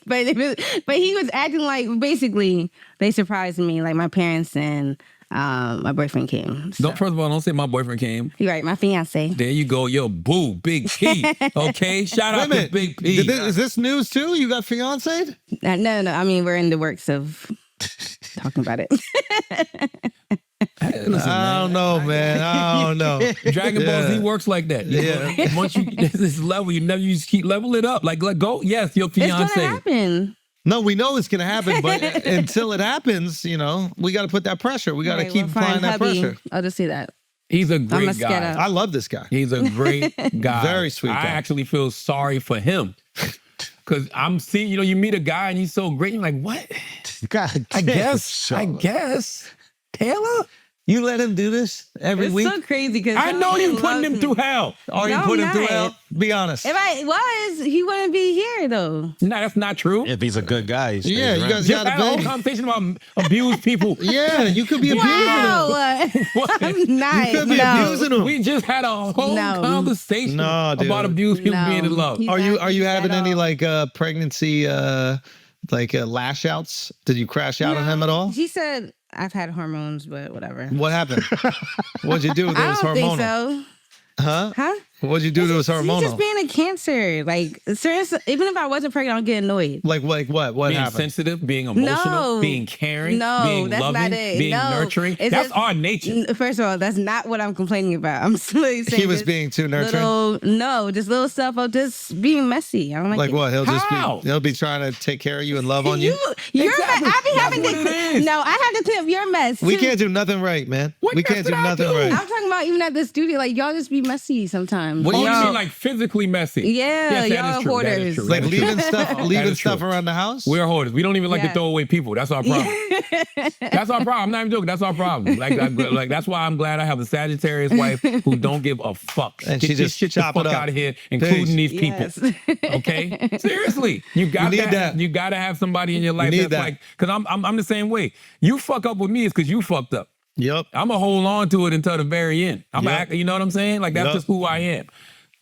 but he was acting like basically they surprised me, like my parents and my boyfriend came. So. First of all, don't say my boyfriend came. You're right, my fiance. There you go, yo, boo, Big P. Okay, shout out to Big P. Is this news too? You got fiancé? No. I mean, we're in the works of talking about it. Listen, I don't know, man. I don't know. Dragon Ball Z works like that. Yeah. Once you this level, you just keep level it up. Like go, yes, your It's gonna fiance. happen. No, we know it's gonna happen, but until it happens, we got to put that pressure. We got to Right, keep we'll find applying that hubby. pressure. I'll just say that. He's a I'm great a guy. scatter. I love this guy. He's a great guy. Very sweet I guy. actually feel sorry for him. Cause I'm seeing, you meet a guy and he's so great. You're like, what? God I damn, guess. Charla. Taylor, you let him do this every It's week? so crazy because I know you putting him through hell. Or you No, put him I'm through not. hell? Be honest. If I was, he wouldn't be here though. No, that's not true. If he's a good guy, he stays Yeah, you around. guys Just got had a a whole baby. conversation about abused people. Yeah, you could be abusing him. Wow. I'm not. You could be abusing him. We just had a whole No. conversation No, dude. about abused people No. being in love. He's Are you not having at any all. like pregnancy lash outs? Did you crash out on him at all? He said I've had hormones, but whatever. What happened? What'd you do that I was don't hormonal? think so. Huh? Huh? What'd you do that was He's hormonal? just being a cancer. Like, seriously, even if I wasn't pregnant, I'll get annoyed. Like what? What Being happened? sensitive, being emotional, No. being caring, No, being that's loving, not it. being No. nurturing. It's That's just- our nature. First of all, that's not what I'm complaining about. I'm simply saying He was just being too nurturing. just little stuff of just being messy. I don't like Like it. what? How? He'll be trying to take care of you and love on you. You're Exactly. I be That's having what to it is. No, I have to clean up your mess. We too. can't do nothing right, man. What We mess can't did do I nothing do? right. I'm talking about even at the studio, like y'all just be messy sometimes. What do Oh, you you mean, mean like physically messy? Yeah, Yes, that y'all is true. That is hoarders. true. like That is true. leaving is stuff true. around the house? We're hoarders. We don't even like to Yeah. throw away people. That's our problem. That's our problem. I'm not even joking. That's our problem. Like that's why I'm glad I have a Sagittarius wife who don't give a fuck. And Get she this just shit the chop fuck it up. out of here, including Peace. these Yes. people. Okay, seriously, you got need that. You got to have somebody in your life need that's that. like, because I'm the same way. You fuck up with me is because you fucked up. Yep. I'm gonna hold on to it until the very end. I'm Yep. act, you know what I'm saying? Like that's Yep. just who I am.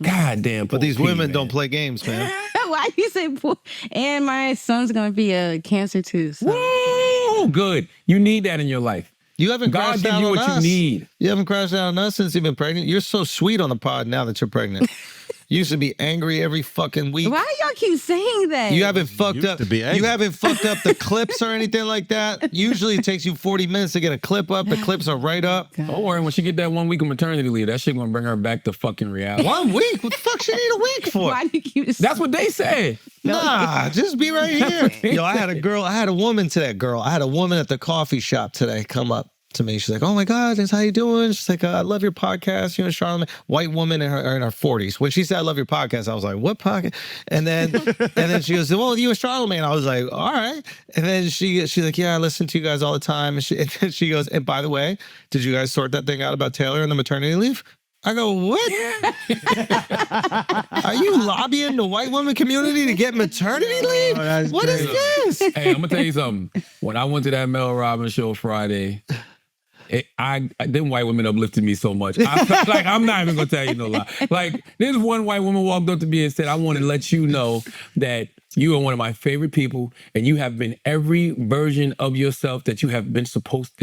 God damn. But these women don't play games, man. Why you say poor? And my son's gonna be a cancer too. So. Woo! Good. You need that in your life. You haven't God crashed gives out you on what us. you need. You haven't crashed out on us since you've been pregnant. You're so sweet on the pod now that you're pregnant. You used to be angry every fucking week. Why y'all keep saying that? You haven't fucked used up. to be angry. You haven't fucked up the clips or anything like that. Usually it takes you 40 minutes to get a clip up. The clips are right up. Don't worry, when she get that 1 week of maternity leave, that shit gonna bring her back to fucking reality. 1 week? What the fuck she need a week for? Why do you keep? That's what they said. Nah, just be right here. Yo, I had a woman at the coffee shop today come up to me. She's like, "Oh my God, how you doing?" She's like, "I love your podcast. You and Charlamagne." White woman in her 40s. When she said, "I love your podcast," I was like, "What podcast?" And then she goes, "Well, you and Charlamagne." I was like, "All right." And then she's like, "Yeah, I listen to you guys all the time." And then she goes, "And by the way, did you guys sort that thing out about Taylor and the maternity leave?" I go, "What? Are you lobbying the white women community to get maternity leave? What is this?" Hey, I'm gonna tell you something. When I went to that Mel Robbins show Friday, them white women uplifted me so much. I'm not even gonna tell you no lie. Like, this one white woman walked up to me and said, "I want to let you know that you are one of my favorite people, and you have been every version of yourself that you are supposed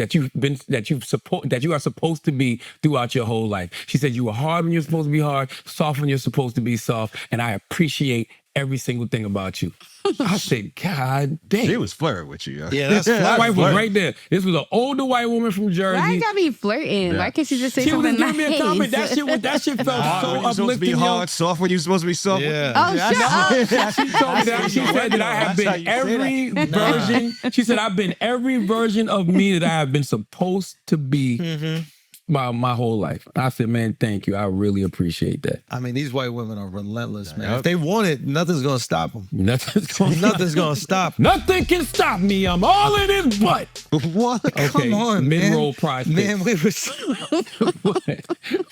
to be throughout your whole life." She said, "You were hard when you're supposed to be hard, soft when you're supposed to be soft, and I appreciate every single thing about you." I said, "God damn." She was flirting with you. Yeah, that's My wife was flirting. right there. This was an older white woman from Jersey. Why you gotta be flirting? Why can't she just say She was something just giving me a comment. nice? That shit felt Hard so when you're supposed to be uplifting. yo. hard, soft when you're supposed to be soft. Yeah. Oh, shut up. She told me that. She said that I have That's how been you say every version. She said I've been every version of me that I have been supposed to be my whole life. I said, "Man, thank you. I really appreciate that." I mean, these white women are relentless, man. If they want it, nothing's gonna stop them. Nothing's gonna Nothing's gonna stop 'em. Nothing can stop me. I'm all in his butt. What? Okay, Come on, man. mid-roll prize picks. Man, we were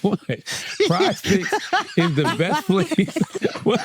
What? Prize Picks is the best place. What?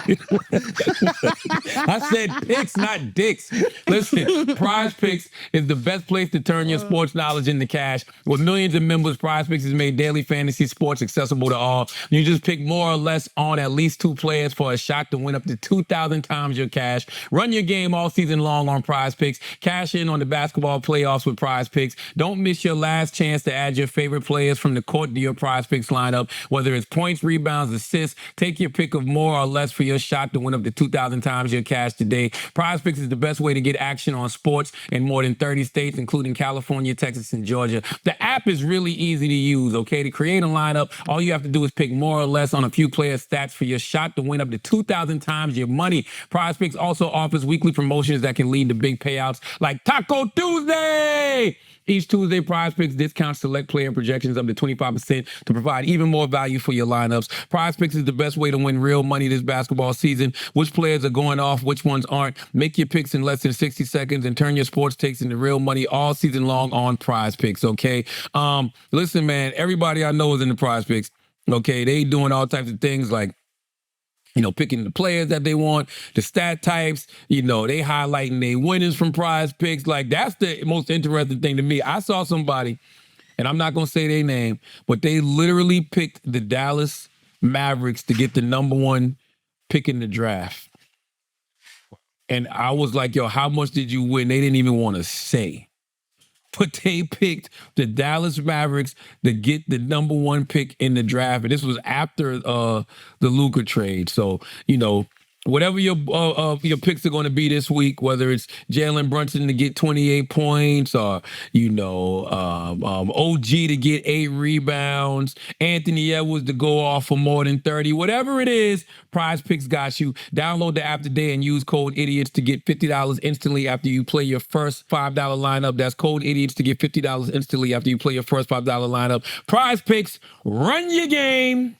I said picks, not dicks. Listen, Prize Picks is the best place to turn your sports knowledge into cash. With millions of members, Prize Picks has made daily fantasy sports accessible to all. You just pick more or less on at least 2 players for a shot to win up to 2,000 times your cash. Run your game all season long on Prize Picks. Cash in on the basketball playoffs with Prize Picks. Don't miss your last chance to add your favorite players from the court to your Prize Picks lineup. Whether it's points, rebounds, assists, take your pick of more or less for your shot to win up to 2,000 times your cash today. Prize Picks is the best way to get action on sports in more than 30 states, including California, Texas, and Georgia. The app is really easy to use, okay? To create a lineup, all you have to do is pick more or less on a few player stats for your shot to win up to 2,000 times your money. Prize Picks also offers weekly promotions that can lead to big payouts like Taco Tuesday. Each Tuesday, Prize Picks discounts select player projections up to 25% to provide even more value for your lineups. Prize Picks is the best way to win real money this basketball season. Which players are going off, which ones aren't. Make your picks in less than 60 seconds and turn your sports takes into real money all season long on Prize Picks, okay? Listen, man, everybody I know is in the Prize Picks, okay? They doing all types of things like, picking the players that they want, the stat types, they highlighting their winners from Prize Picks. Like, that's the most interesting thing to me. I saw somebody, and I'm not going to say their name, but they literally picked the Dallas Mavericks to get the #1 pick in the draft. And I was like, yo, how much did you win? They didn't even want to say. But they picked the Dallas Mavericks to get the #1 pick in the draft. And this was after the Luka trade. So, whatever your picks are going to be this week, whether it's Jalen Brunson to get 28 points or, OG to get 8 rebounds, Anthony Edwards to go off for more than 30, whatever it is, Prize Picks got you. Download the app today and use code IDIOTS to get $50 instantly after you play your first $5 lineup. That's code IDIOTS to get $50 instantly after you play your first $5 lineup. Prize Picks, run your game.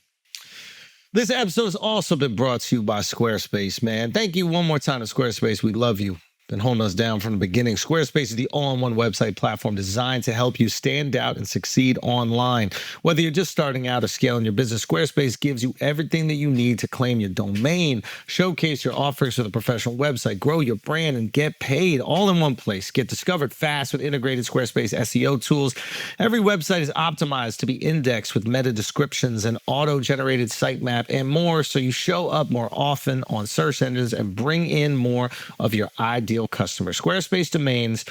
This episode has also been brought to you by Squarespace, man. Thank you one more time to Squarespace. We love you. Been holding us down from the beginning. Squarespace is the all-in-one website platform designed to help you stand out and succeed online. Whether you're just starting out or scaling your business, Squarespace gives you everything that you need to claim your domain, showcase your offerings with a professional website, grow your brand, and get paid all in one place. Get discovered fast with integrated Squarespace SEO tools. Every website is optimized to be indexed with meta descriptions, and auto-generated sitemap, and more, so you show up more often on search engines and bring in more of your ideal customers. Squarespace Domains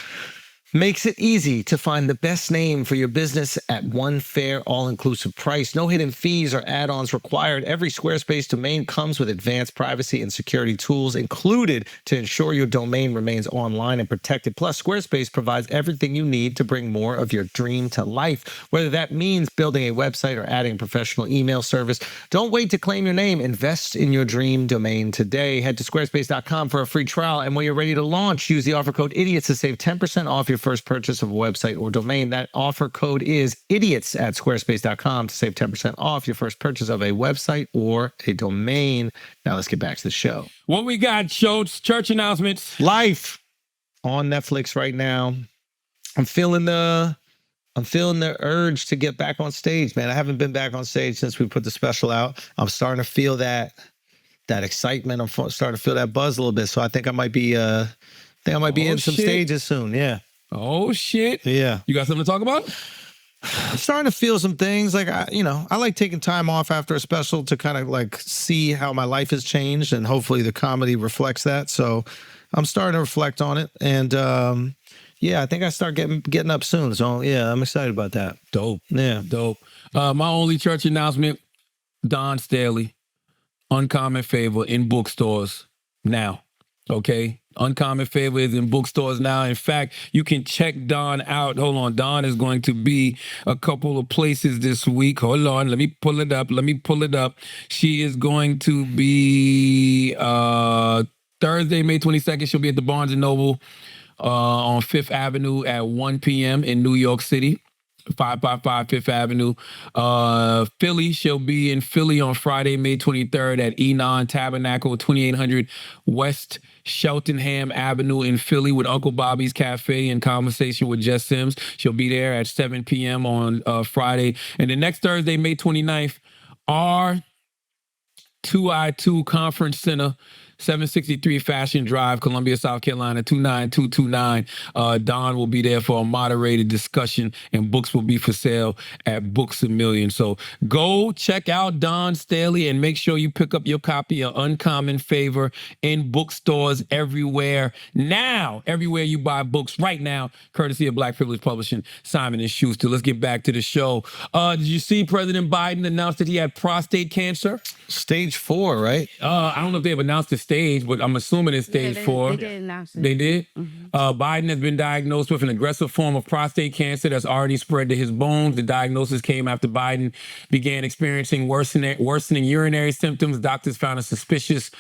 makes it easy to find the best name for your business at one fair, all-inclusive price. No hidden fees or add-ons required. Every Squarespace domain comes with advanced privacy and security tools included to ensure your domain remains online and protected. Plus, Squarespace provides everything you need to bring more of your dream to life, whether that means building a website or adding a professional email service. Don't wait to claim your name. Invest in your dream domain today. Head to squarespace.com for a free trial, and when you're ready to launch, use the offer code IDIOTS to save 10% off your first purchase of a website or domain. That offer code is IDIOTS at squarespace.com to save 10% off your first purchase of a website or a domain. Now let's get back to the show. What we got, Schulz? Church announcements. Life on Netflix right now. I'm feeling the urge to get back on stage, man. I haven't been back on stage since we put the special out. I'm starting to feel that excitement. I'm starting to feel that buzz a little bit. So I think I might be in some stages soon. Yeah. Oh shit. Yeah. You got something to talk about? I'm starting to feel some things. Like I like taking time off after a special to kind of like see how my life has changed, and hopefully the comedy reflects that. So I'm starting to reflect on it, and I think I start getting up soon. So yeah, I'm excited about that. Dope. Yeah. Dope. My only church announcement, Don Staley, Uncommon Favor in bookstores now. Okay? Uncommon Favor is in bookstores now. In fact, you can check Don out. Hold on. Don is going to be a couple of places this week. Hold on. Let me pull it up. She is going to be Thursday, May 22nd. She'll be at the Barnes & Noble on 5th Avenue at 1 p.m. in New York City. 555 Fifth Avenue. Philly, she'll be in Philly on Friday, May 23rd at Enon Tabernacle, 2800 West Cheltenham Avenue in Philly with Uncle Bobby's Cafe and Conversation with Jess Sims. She'll be there at 7 p.m. on Friday. And the next Thursday, May 29th, R2I2 Conference Center, 763 Fashion Drive, Columbia, South Carolina, 29229. Don will be there for a moderated discussion, and books will be for sale at Books A Million. So go check out Don Staley and make sure you pick up your copy of Uncommon Favor in bookstores everywhere now. Everywhere you buy books right now, courtesy of Black Privilege Publishing, Simon & Schuster. Let's get back to the show. Did you see President Biden announced that he had prostate cancer? Stage 4, right? I don't know if they've announced the stage, but I'm assuming it's stage 4. They did announce it. They did? Mm-hmm. Biden has been diagnosed with an aggressive form of prostate cancer that's already spread to his bones. The diagnosis came after Biden began experiencing worsening urinary symptoms. Doctors found a suspicious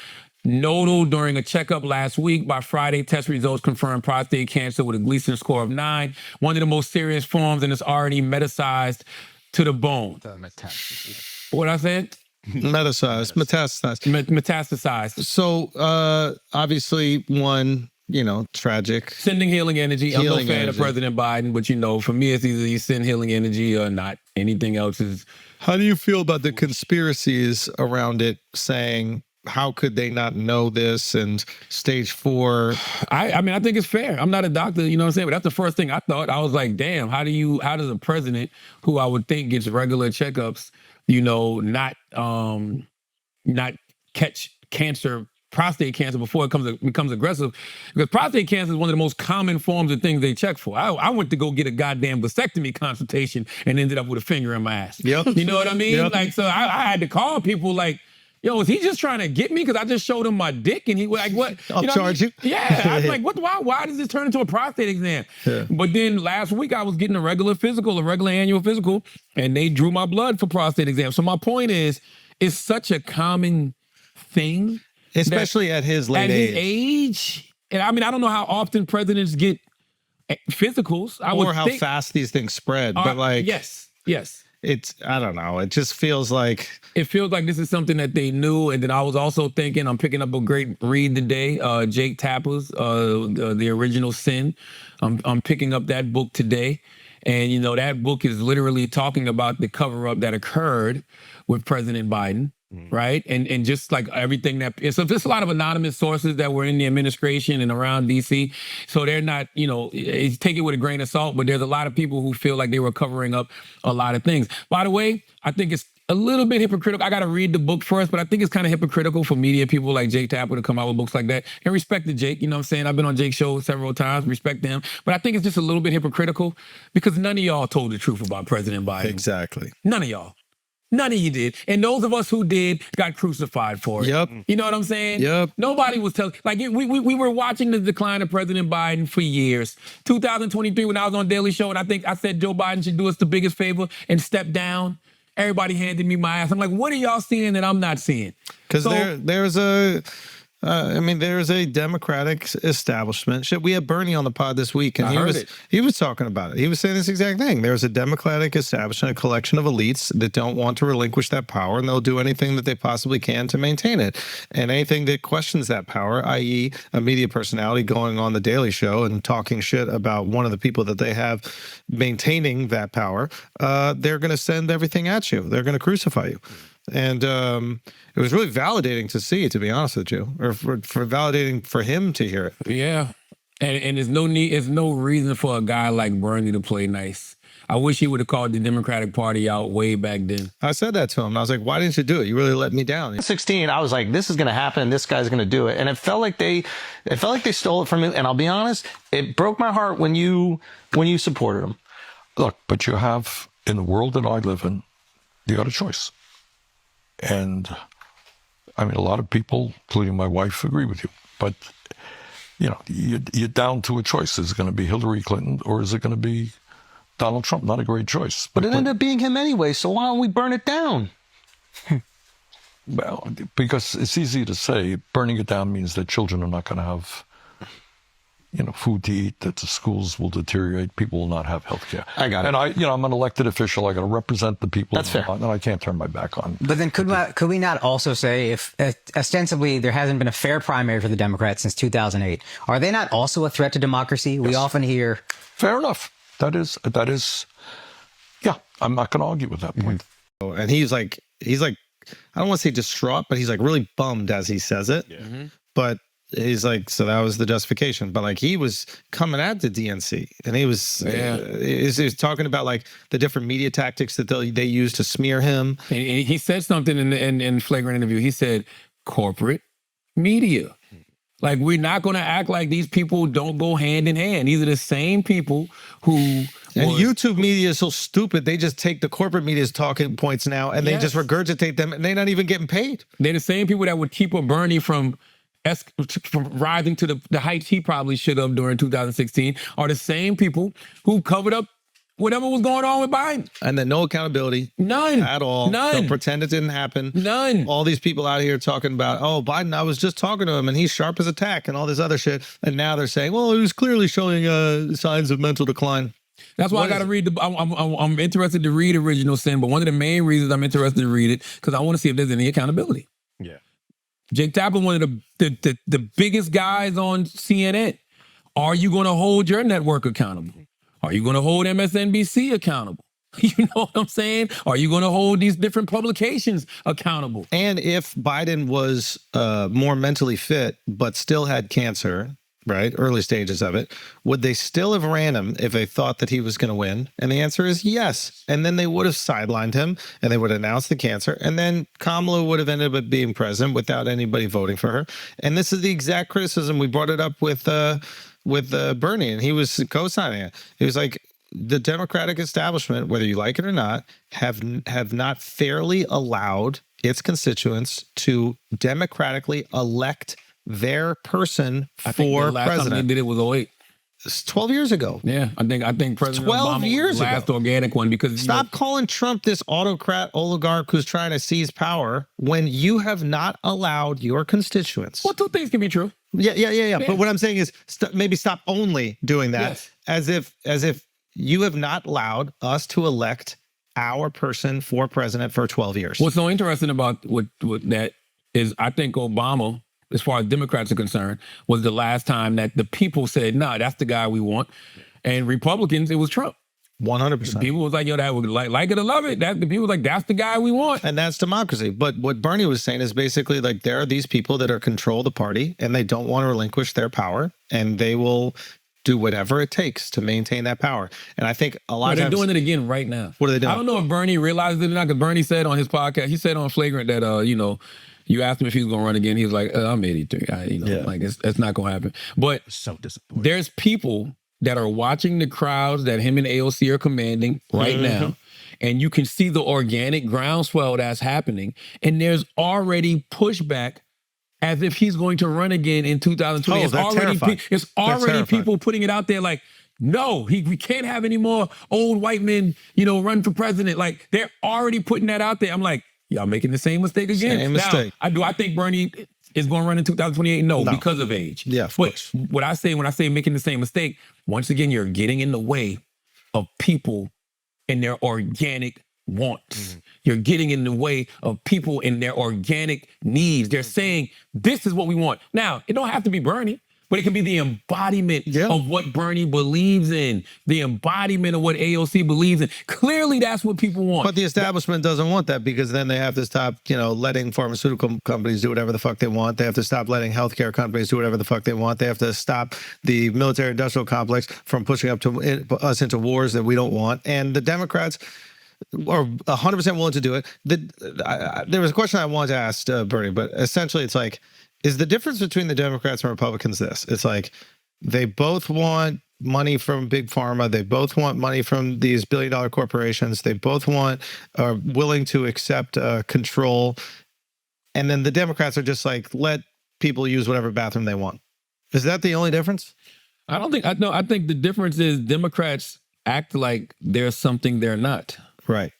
nodal during a checkup last week. By Friday, test results confirmed prostate cancer with a Gleason score of 9, one of the most serious forms, and it's already metastasized to the bone. What I said? Metastasized. So obviously one, tragic. Sending healing energy. I'm no fan of President Biden, but for me it's either you send healing energy or not. Anything else is. How do you feel about the conspiracies around it saying, how could they not know this? And stage 4. I mean, I think it's fair. I'm not a doctor, you know what I'm saying? But that's the first thing I thought. I was like, damn, how does a president who I would think gets regular checkups, not catch cancer, prostate cancer before it becomes aggressive? Because prostate cancer is one of the most common forms of things they check for. I went to go get a goddamn vasectomy consultation and ended up with a finger in my ass. Yep. You know what I mean? Yep. Like, so I had to call people like, yo, is he just trying to get me? Because I just showed him my dick and he like, what? I'll charge you. Yeah. I was like, what? Why does this turn into a prostate exam? Yeah. But then last week I was getting a regular annual physical, and they drew my blood for prostate exam. So my point is, it's such a common thing. Especially at his late age. His age. And I mean, I don't know how often presidents get physicals. Or how fast these things spread. But like, yes. I don't know. It just feels like. It feels like this is something that they knew. And then I was also thinking, I'm picking up a great read today, Jake Tapper's, The Original Sin. I'm picking up that book today. And, you know, that book is literally talking about the cover-up that occurred with President Biden. Right. And just like everything so there's a lot of anonymous sources that were in the administration and around DC. So they're not, you know, take it with a grain of salt, but there's a lot of people who feel like they were covering up a lot of things. By the way, I think it's a little bit hypocritical. I got to read the book first, but I think it's kind of hypocritical for media people like Jake Tapper to come out with books like that. And respect to Jake, you know what I'm saying? I've been on Jake's show several times, respect him. But I think it's just a little bit hypocritical because none of y'all told the truth about President Biden. Exactly. None of y'all. None of you did. And those of us who did got crucified for it. Yep. You know what I'm saying? Yep. Nobody was telling. Like, we were watching the decline of President Biden for years. 2023, when I was on Daily Show, and I think I said Joe Biden should do us the biggest favor and step down, everybody handed me my ass. I'm like, what are y'all seeing that I'm not seeing? Because there's a Democratic establishment. Shit, we had Bernie on the pod this week, and he was talking about it. He was saying this exact thing. There's a Democratic establishment, a collection of elites that don't want to relinquish that power, and they'll do anything that they possibly can to maintain it. And anything that questions that power, i.e., a media personality going on the Daily Show and talking shit about one of the people that they have maintaining that power, they're going to send everything at you. They're going to crucify you. And it was really validating to see, to be honest with you, or for validating for him to hear it. Yeah. And there's no reason for a guy like Bernie to play nice. I wish he would have called the Democratic Party out way back then. I said that to him. I was like, why didn't you do it? You really let me down. 16, I was like, this is going to happen. This guy's going to do it. And it felt like they stole it from me. And I'll be honest, it broke my heart when you supported him. Look, but you have, in the world that I live in, you got a choice. And I mean, a lot of people, including my wife, agree with you. But, you know, you're down to a choice. Is it going to be Hillary Clinton or is it going to be Donald Trump? Not a great choice. But it ended up being him anyway, so why don't we burn it down? Well, because it's easy to say burning it down means that children are not going to have, you know, food to eat, that the schools will deteriorate, people will not have health care. I got it. And I'm an elected official. I got to represent the people. That's fair. And I can't turn my back on. But then could we not also say, if ostensibly there hasn't been a fair primary for the Democrats since 2008, are they not also a threat to democracy? Yes. We often hear. Fair enough. That is, yeah, I'm not going to argue with that point. And he's like, I don't want to say distraught, but he's like really bummed as he says it. Yeah. Mm-hmm. But he's like, so that was the justification. But like, he was coming at the DNC, and he was he was talking about like the different media tactics that they use to smear him. And he said something in Flagrant interview. He said, corporate media. Like, we're not going to act like these people don't go hand in hand. These are the same people who... And YouTube media is so stupid. They just take the corporate media's talking points now and they just regurgitate them, and they're not even getting paid. They're the same people that would keep a Bernie from rising to the heights he probably should have during 2016, are the same people who covered up whatever was going on with Biden. And then no accountability. None. At all. None. They'll pretend it didn't happen. None. All these people out here talking about, oh, Biden, I was just talking to him and he's sharp as a tack and all this other shit. And now they're saying, well, he was clearly showing signs of mental decline. That's why I got to read I'm interested to read Original Sin, but one of the main reasons I'm interested to read it, because I want to see if there's any accountability. Yeah. Jake Tapper, one of the biggest guys on CNN. Are you going to hold your network accountable? Are you going to hold MSNBC accountable? You know what I'm saying? Are you going to hold these different publications accountable? And if Biden was more mentally fit, but still had cancer, right, early stages of it, would they still have ran him if they thought that he was going to win? And the answer is yes. And then they would have sidelined him and they would announce the cancer. And then Kamala would have ended up being president without anybody voting for her. And this is the exact criticism. We brought it up with Bernie, and he was co-signing it. He was like, the Democratic establishment, whether you like it or not, have not fairly allowed its constituents to democratically elect their person I think for the last time they president. did it was 08. It's 12 years ago. Yeah, I think President 12 Obama years was the last ago. organic one because Stop calling Trump this autocrat oligarch who's trying to seize power when you have not allowed your constituents. Well, two things can be true. Yeah. But what I'm saying is maybe stop only doing that as if you have not allowed us to elect our person for president for 12 years. What's so interesting about what that is, I think Obama, as far as Democrats are concerned, was the last time that the people said, "Nah, that's the guy we want," and Republicans, it was Trump. 100%. People was like, "Yo, that would like it or love it." The people was like, "That's the guy we want," and that's democracy. But what Bernie was saying is basically like there are these people that are control the party, and they don't want to relinquish their power, and they will do whatever it takes to maintain that power. And I think a lot of they're times, doing it again right now. What are they doing? I don't know if Bernie realizes it or not, because Bernie said on his podcast, he said on Flagrant that you asked him if he was going to run again. He was like, "I'm 83. Like it's not going to happen." But So disappointed. there's people that are watching the crowds that him and AOC are commanding right now, and you can see the organic groundswell that's happening, and there's already pushback as if he's going to run again in 2020. Oh, they're terrified. It's They're already terrified. people putting it out there like, no, we can't have any more old white men, run for president. Like, they're already putting that out there. I'm like, y'all making the same mistake again. Same mistake. Now, I think Bernie is going to run in 2028? No, because of age. Yeah, of but course. what I say when I say making the same mistake, once again, you're getting in the way of people and their organic wants. You're getting in the way of people and their organic needs. They're saying, this is what we want. Now, it don't have to be Bernie, but it can be the embodiment of what Bernie believes in, the embodiment of what AOC believes in. Clearly, that's what people want. But the establishment doesn't want that because then they have to stop, letting pharmaceutical companies do whatever the fuck they want. They have to stop letting healthcare companies do whatever the fuck they want. They have to stop the military-industrial complex from pushing us into wars that we don't want. And the Democrats are 100% willing to do it. There was a question I wanted to ask Bernie, but essentially it's like, is the difference between the Democrats and Republicans this? It's like they both want money from big pharma. They both want money from these billion-dollar corporations. They both are willing to accept control. And then the Democrats are just like, let people use whatever bathroom they want. Is that the only difference? I think the difference is Democrats act like there's something they're not. Right.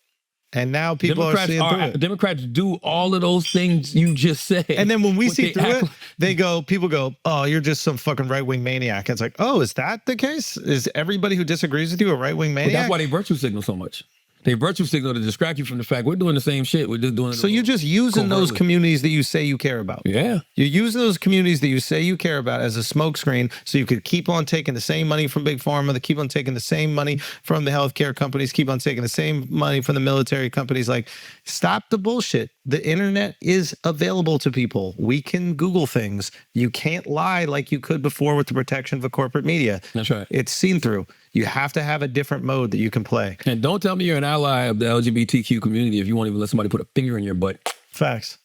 And now people are seeing through it. Democrats do all of those things you just said. And then when we see through it, like, people go, "Oh, you're just some fucking right-wing maniac." It's like, oh, is that the case? Is everybody who disagrees with you a right-wing maniac? But that's why they virtue signal so much. They virtue signal to distract you from the fact we're doing the same shit. We're just doing it. So you're just using those covertly. communities that you say you care about. Yeah. You're using those communities that you say you care about as a smokescreen so you could keep on taking the same money from Big Pharma, keep on taking the same money from the healthcare companies, keep on taking the same money from the military companies. Like, stop the bullshit. The internet is available to people. We can Google things. You can't lie like you could before with the protection of the corporate media. That's right. It's seen through. You have to have a different mode that you can play. And don't tell me you're an ally of the LGBTQ community if you won't even let somebody put a finger in your butt Facts.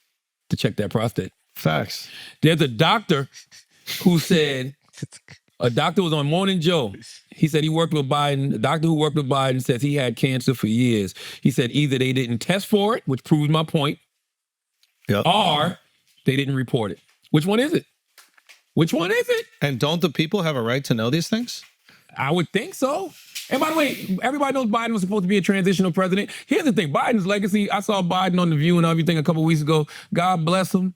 to check that prostate. Facts. There's a doctor who said, a doctor was on Morning Joe. He said he worked with Biden. The doctor who worked with Biden says he had cancer for years. He said either they didn't test for it, which proves my point, or they didn't report it. Which one is it? Which one is it? And don't the people have a right to know these things? I would think so. And by the way, everybody knows Biden was supposed to be a transitional president. Here's the thing, Biden's legacy, I saw Biden on The View and everything a couple weeks ago. God bless him.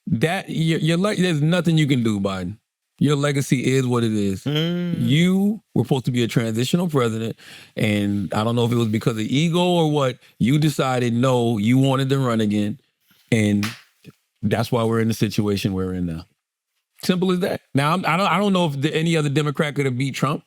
There's nothing you can do, Biden. Your legacy is what it is. You were supposed to be a transitional president, and I don't know if it was because of ego or what, you decided no, you wanted to run again, and that's why we're in the situation we're in now. Simple as that. Now, I don't know if any other Democrat could have beat Trump,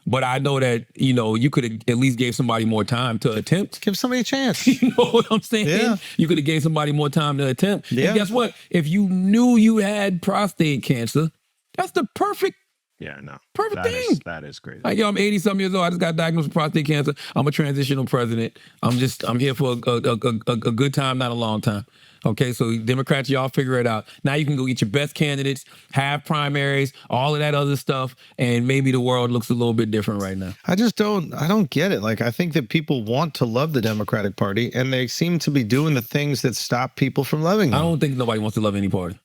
but I know that, you could have at least gave somebody more time to attempt. Give somebody a chance. You know what I'm saying? Yeah. You could have gave somebody more time to attempt. Yeah. And guess what? If you knew you had prostate cancer, that's the perfect Yeah, no. Perfect That thing. That is crazy. Like, yo, I'm 80-something years old. I just got diagnosed with prostate cancer. I'm a transitional president. I'm here for a good time, not a long time. Okay, so Democrats, y'all figure it out. Now you can go get your best candidates, have primaries, all of that other stuff, and maybe the world looks a little bit different right now. I don't get it. Like, I think that people want to love the Democratic Party, and they seem to be doing the things that stop people from loving them. I don't think nobody wants to love any party.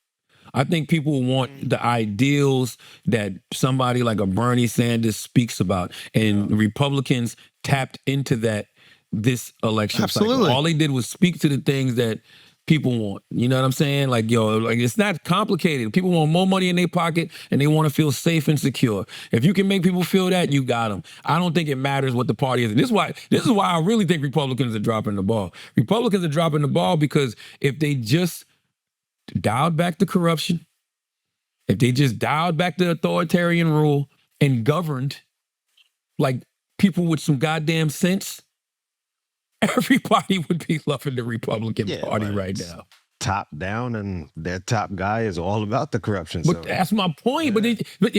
I think people want the ideals that somebody like a Bernie Sanders speaks about, and Republicans tapped into that this election Absolutely. cycle. All they did was speak to the things that people want. You know what I'm saying? Like, yo, like, it's not complicated. People want more money in their pocket, and they want to feel safe and secure. If you can make people feel that, you got them. I don't think it matters what the party is. And this is why I really think Republicans are dropping the ball. Republicans are dropping the ball because if they just dialed back the corruption, if they just dialed back the authoritarian rule and governed like people with some goddamn sense, everybody would be loving the Republican Party right now. Top down, and their top guy is all about the corruption. But that's my point. But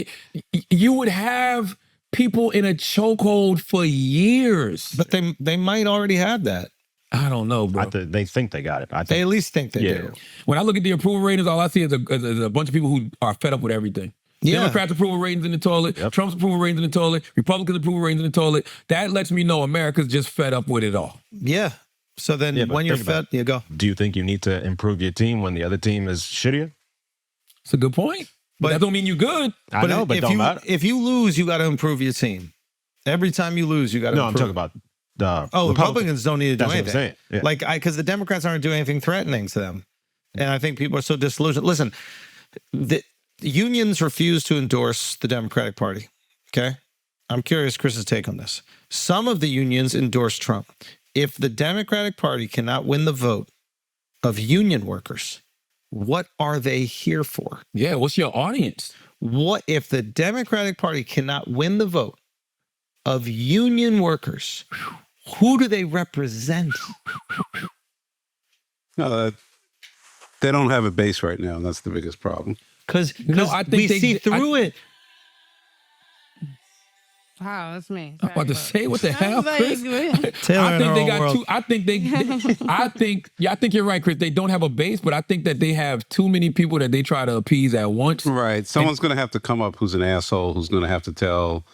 you would have people in a chokehold for years. But they might already have that. I don't know, bro. They think they got it. They at least think they do. When I look at the approval ratings, all I see is a bunch of people who are fed up with everything. Yeah. Democrats' approval ratings in the toilet. Yep. Trump's approval ratings in the toilet. Republicans' approval ratings in the toilet. That lets me know America's just fed up with it all. Yeah. So then Yeah, but when you're think about fed, you go. Do you think you need to improve your team when the other team is shittier? It's a good point. But that don't mean you good. I know, but don't matter. If you lose, you got to improve your team. Every time you lose, you got to No, I'm improve. talking about the Republicans don't need to do That's what I'm anything. saying. Yeah. Like, because the Democrats aren't doing anything threatening to them. And I think people are so disillusioned. Listen, the unions refuse to endorse the Democratic Party. Okay? I'm curious Chris's take on this. Some of the unions endorse Trump. If the Democratic Party cannot win the vote of union workers, what are they here for? Yeah, what's your audience? What if the Democratic Party cannot win the vote of union workers? Who do they represent? No, they don't have a base right now. And that's the biggest problem. Because I think we they- see through it. Wow, that's me. I'm about to say, what the hell, Chris? Taylor I in think her they own got world. two. I think you're right, Chris. They don't have a base, but I think that they have too many people that they try to appease at once. Right. Someone's going to have to come up who's an asshole, who's going to have to tell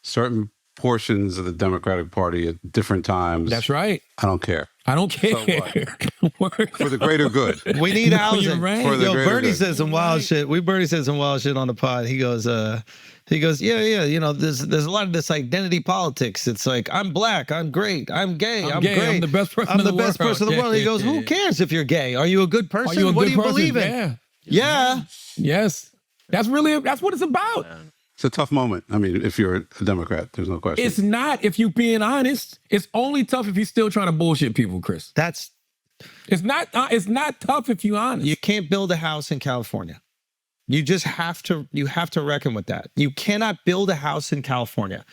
certain portions of the Democratic Party at different times. That's right. I don't care. I don't care. For the greater good. We need housing. You're right. For the Yo, greater Bernie good. said some wild shit. Bernie said some wild shit on the pod. He goes, yeah, you know, there's a lot of this identity politics. It's like, I'm black, I'm great, I'm gay, I'm gay, great. I'm the best person I'm in the the best world. person in the world. He goes, who cares if you're gay? Are you a good person? Are you a What good do you person? believe in? Yeah. Yeah. Yes. That's what it's about. It's a tough moment. I mean, if you're a Democrat, there's no question. It's not if you being honest. It's only tough if you're still trying to bullshit people, Chris. That's, It's not tough if you're honest. you can't build a house in California. You just have to reckon with that. You cannot build a house in California.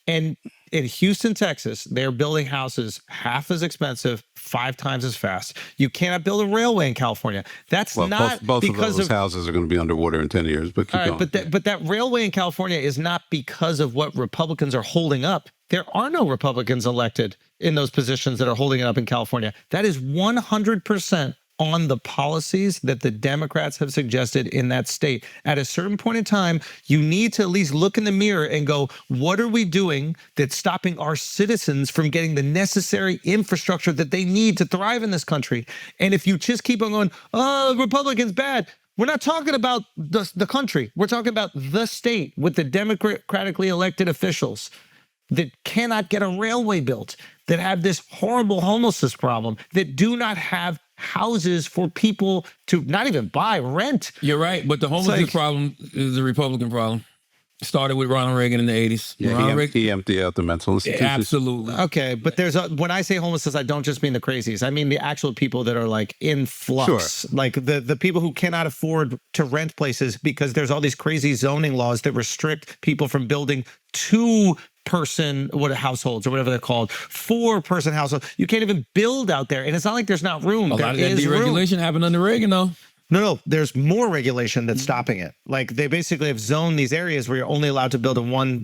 And in Houston, Texas, they're building houses half as expensive, 5 times as fast. You cannot build a railway in California. That's well, not both of because those houses are going to be underwater in 10 years, but keep all right, going. but that railway in California is not because of what Republicans are holding up. There are no Republicans elected in those positions that are holding it up in California. That is 100% on the policies that the Democrats have suggested in that state. At a certain point in time, you need to at least look in the mirror and go, what are we doing that's stopping our citizens from getting the necessary infrastructure that they need to thrive in this country? And if you just keep on going, oh, Republicans bad. We're not talking about the country. We're talking about the state with the democratically elected officials that cannot get a railway built, that have this horrible homelessness problem, that do not have houses for people to not even buy, rent. You're right, but the homelessness problem is a Republican problem. Started with Ronald Reagan in the 80s. Yeah, he emptied out the mental institutions. Absolutely. Okay, but when I say homelessness, I don't just mean the crazies. I mean the actual people that are like in flux. Sure. Like the people who cannot afford to rent places because there's all these crazy zoning laws that restrict people from building 2-person households or whatever they're called, 4-person household. You can't even build out there. And it's not like there's not room. A There lot of that is room. deregulation happened under Reagan, though. No, there's more regulation that's stopping it. Like they basically have zoned these areas where you're only allowed to build a one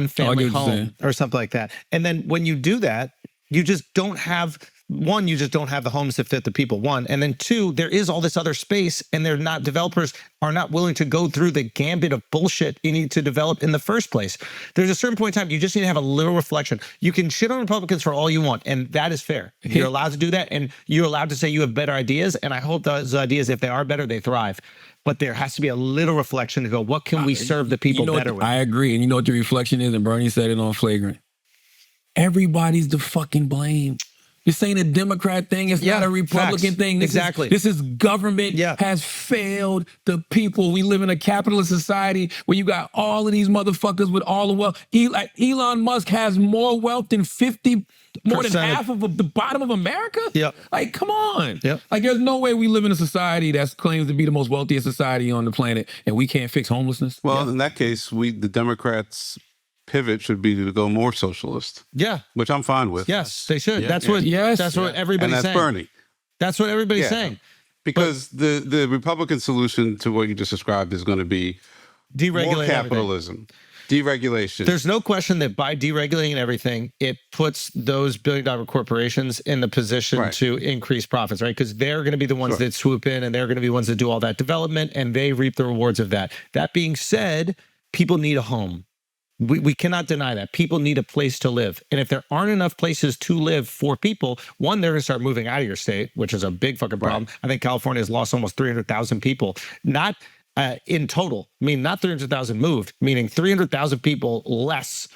family home or something like that. And then when you do that, you just don't have you just don't have the homes that fit the people. One, and then two, there is all this other space, and developers are not willing to go through the gambit of bullshit you need to develop in the first place. There's a certain point in time you just need to have a little reflection. You can shit on Republicans for all you want, and that is fair. You're allowed to do that, and you're allowed to say you have better ideas. And I hope those ideas, if they are better, they thrive. But there has to be a little reflection to go, what can we serve the people better with? I agree, and you know what the reflection is, and Bernie said it on Flagrant. Everybody's the fucking blame. This ain't a Democrat thing. It's not a Republican thing. This is government has failed the people. We live in a capitalist society where you got all of these motherfuckers with all the wealth. Elon Musk has more wealth than more than half of the bottom of America. Like, come on. Like, there's no way we live in a society that claims to be the most wealthiest society on the planet and we can't fix homelessness. Well, in that case, the Democrats' pivot should be to go more socialist. Which I'm fine with. Yes, they should. That's what everybody's saying. And that's Bernie. That's what everybody's saying. Because the Republican solution to what you just described is going to be more capitalism, deregulation. There's no question that by deregulating everything, it puts those billion-dollar corporations in the position to increase profits, right? Because they're going to be the ones that swoop in, and they're going to be ones that do all that development, and they reap the rewards of that. That being said, people need a home. We cannot deny that. People need a place to live. And if there aren't enough places to live for people, one, they're going to start moving out of your state, which is a big fucking problem. I think California has lost almost 300,000 people. Not in total. I mean, not 300,000 moved, meaning 300,000 people less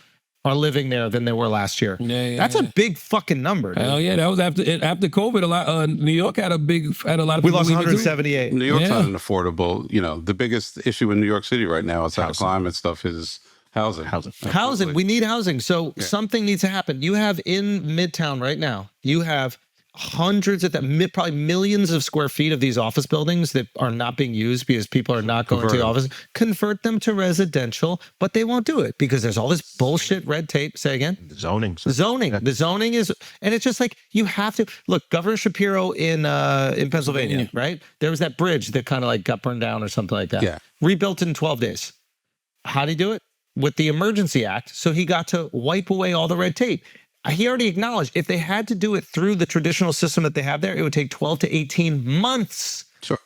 are living there than they were last year. That's a big fucking number, dude. Hell yeah, that was after COVID. A lot. New York had a lot of people. We lost 178. New York's not an affordable. The biggest issue in New York City right now outside of climate stuff is housing. We need housing. So something needs to happen. You have in Midtown right now, you have hundreds of probably millions of square feet of these office buildings that are not being used because people are not going to the office. Convert them to residential, but they won't do it because there's all this bullshit red tape. Say again? Zoning. The zoning is, and it's just like, you have to look. Governor Shapiro in Pennsylvania, right? There was that bridge that kind of like got burned down or something like that. Rebuilt in 12 days. How'd he do it? With the Emergency Act, so he got to wipe away all the red tape. He already acknowledged if they had to do it through the traditional system that they have there, it would take 12 to 18 months. Sure.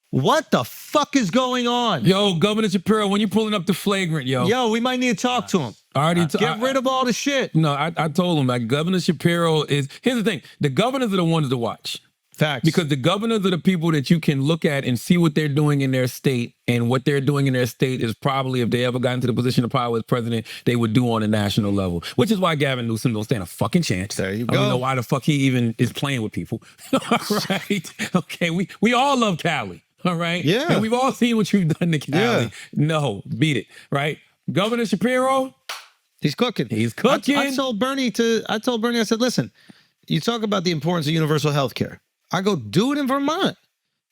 What the fuck is going on? Yo, Governor Shapiro, when you pulling up the Flagrant, yo, we might need to talk to him. Get rid of all the shit. No, I told him, like, Governor Shapiro is, here's the thing, the governors are the ones to watch. Facts. Because the governors are the people that you can look at and see what they're doing in their state, and what they're doing in their state is probably, if they ever got into the position of power as president, they would do on a national level. Which is why Gavin Newsom don't stand a fucking chance. There you go. I don't know why the fuck he even is playing with people. All right. Okay. We all love Cali. All right. Yeah. And we've all seen what you've done to Cali. Yeah. No, beat it. Right. Governor Shapiro. He's cooking. He's cooking. I told Bernie, I said, listen, you talk about the importance of universal health care. I go, do it in Vermont.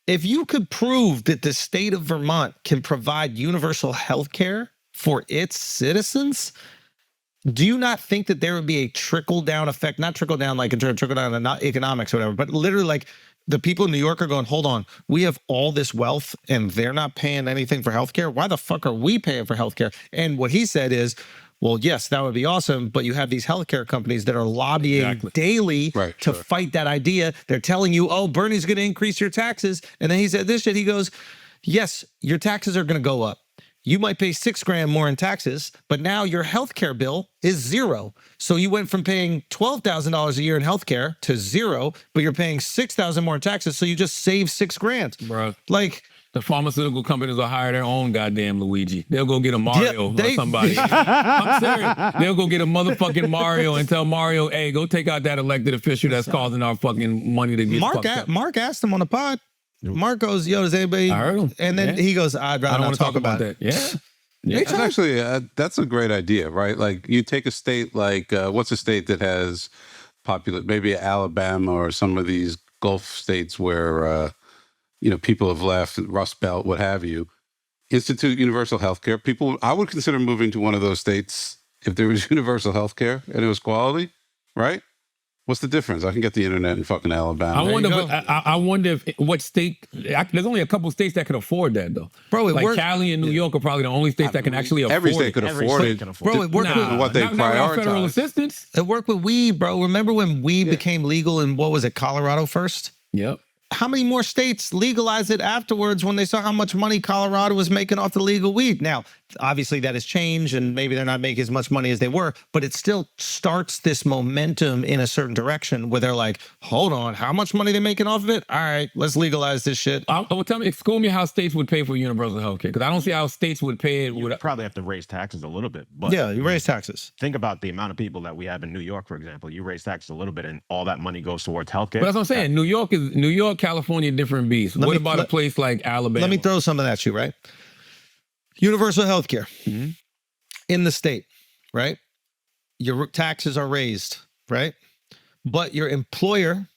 If you could prove that the state of Vermont can provide universal health care for its citizens, do you not think that there would be a trickle-down effect? Not trickle-down like in terms of trickle-down in economics or whatever, but literally like the people in New York are going, hold on, we have all this wealth and they're not paying anything for healthcare. Why the fuck are we paying for healthcare? And what he said is, well, yes, that would be awesome, but you have these healthcare companies that are lobbying daily to fight that idea. They're telling you, oh, Bernie's going to increase your taxes. And then he said this shit. He goes, yes, your taxes are going to go up. You might pay $6,000 more in taxes, but now your healthcare bill is zero. So you went from paying $12,000 a year in healthcare to zero, but you're paying $6,000 more in taxes. So you just saved $6,000. Bro. Like, the pharmaceutical companies will hire their own goddamn Luigi. They'll go get a Mario or somebody. I'm serious. They'll go get a motherfucking Mario and tell Mario, hey, go take out that elected official that's causing our fucking money to get fucked up. Mark asked him on the pod. Mark goes, yo, does anybody? I heard him. And then he goes, I'd rather not talk about it. Yeah. It's actually, that's a great idea, right? Like you take a state like, what's a state that has maybe Alabama or some of these Gulf states where, people have left, Rust Belt, what have you. Institute universal health care. People, I would consider moving to one of those states if there was universal health care and it was quality, right? What's the difference? I can get the internet in fucking Alabama. I wonder if what state. There's only a couple states that can afford that though. Bro, it like worked. Cali and New York are probably the only states that can actually afford Every state it. could afford it. Bro, it worked with what they not without federal prioritize. assistance. It worked with weed, bro. Remember when weed became legal in, what was it, Colorado first? Yep. How many more states legalized it afterwards when they saw how much money Colorado was making off the legal weed? Now, obviously that has changed and maybe they're not making as much money as they were, but it still starts this momentum in a certain direction where they're like, hold on, how much money they making off of it? All right, let's legalize this shit. Tell me, school me how states would pay for universal health care, because I don't see how states would pay it. You probably have to raise taxes a little bit. But Yeah, you raise taxes. think about the amount of people that we have in New York, for example. You raise taxes a little bit and all that money goes towards healthcare. But that's what I'm saying. New York, California, different beasts. What about a place like Alabama? Let me throw something at you, right? Universal health care in the state, right? Your taxes are raised, right? But your employer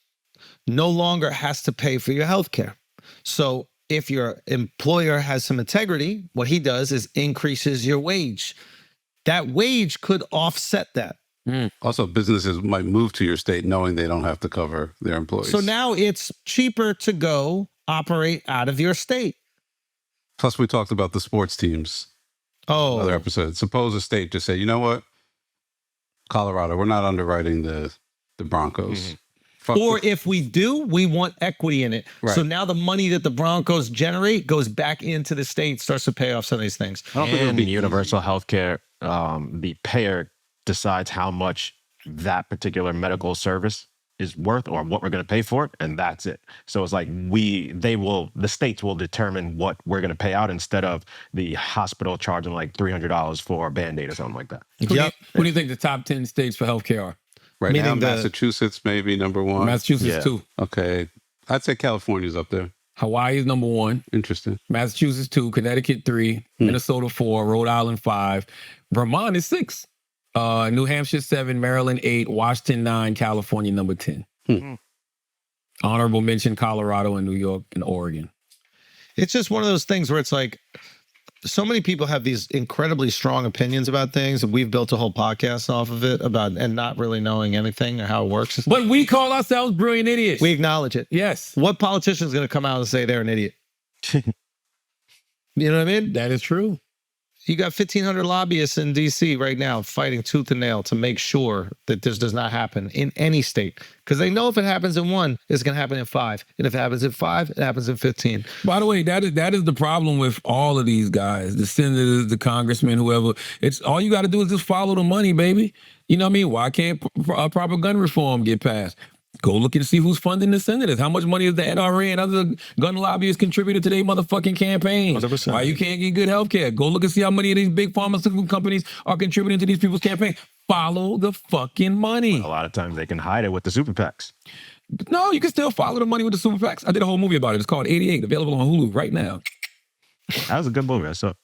no longer has to pay for your health care. So if your employer has some integrity, what he does is increases your wage. That wage could offset that. Also, businesses might move to your state knowing they don't have to cover their employees. So now it's cheaper to go operate out of your state. Plus, we talked about the sports teams. Oh, Other episode. Suppose a state just said, you know what, Colorado, we're not underwriting the Broncos. Fuck or if we do, we want equity in it. Right. So now the money that the Broncos generate goes back into the state, starts to pay off some of these things. I don't think it would be universal health care. The payer decides how much that particular medical service is worth or what we're going to pay for it, and that's it. So it's like the states will determine what we're going to pay out instead of the hospital charging like $300 for a Band-Aid or something like that. Who do you think the top 10 states for healthcare are? Right now, Meaning Massachusetts maybe number one. Massachusetts 2. Okay. I'd say California's up there. Hawaii is number 1. Interesting. Massachusetts 2. Connecticut 3. Minnesota 4. Rhode Island 5. Vermont is 6. New Hampshire 7. Maryland 8. Washington 9. California number 10. Honorable mention Colorado and New York and Oregon. It's just one of those things where it's like, so many people have these incredibly strong opinions about things, and we've built a whole podcast off of it about and not really knowing anything or how it works. But we call ourselves brilliant idiots. We acknowledge it. Yes. What politician is going to come out and say they're an idiot? You know what I mean? That is true. You got 1,500 lobbyists in D.C. right now fighting tooth and nail to make sure that this does not happen in any state. Because they know if it happens in 1, it's going to happen in 5. And if it happens in 5, it happens in 15. By the way, that is the problem with all of these guys, the senators, the congressmen, whoever. It's all you got to do is just follow the money, baby. You know what I mean? Why can't proper gun reform get passed? Go look and see who's funding the senators. How much money is the NRA and other gun lobbyists contributed to their motherfucking campaigns? 100%. Why you can't get good health care? Go look and see how many of these big pharmaceutical companies are contributing to these people's campaigns. Follow the fucking money. A lot of times they can hide it with the super PACs. No, you can still follow the money with the super PACs. I did a whole movie about it. It's called 88, available on Hulu right now. That was a good movie. I saw.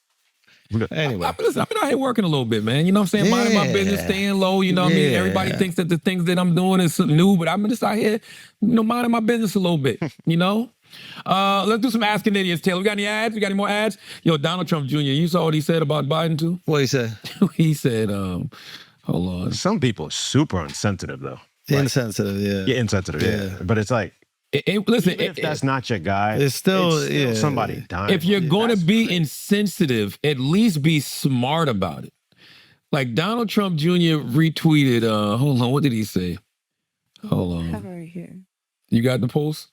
Anyway. I've been out here working a little bit, man. You know what I'm saying? Minding my business, staying low. You know what I mean? Everybody thinks that the things that I'm doing is new, but I'm just out here, minding my business a little bit, you know? Let's do some Asking Idiots, Taylor. We got any ads? We got any more ads? Yo, Donald Trump Jr., you saw what he said about Biden, too? What he said? He said, hold on. Some people are super insensitive, though. Insensitive, yeah. Yeah, insensitive, yeah. But it's like, listen, if that's not your guy, it's still somebody dying. If you're going to be insensitive, at least be smart about it. Like Donald Trump Jr. retweeted, hold on, what did he say? Hold on. I have it right here. You got the post?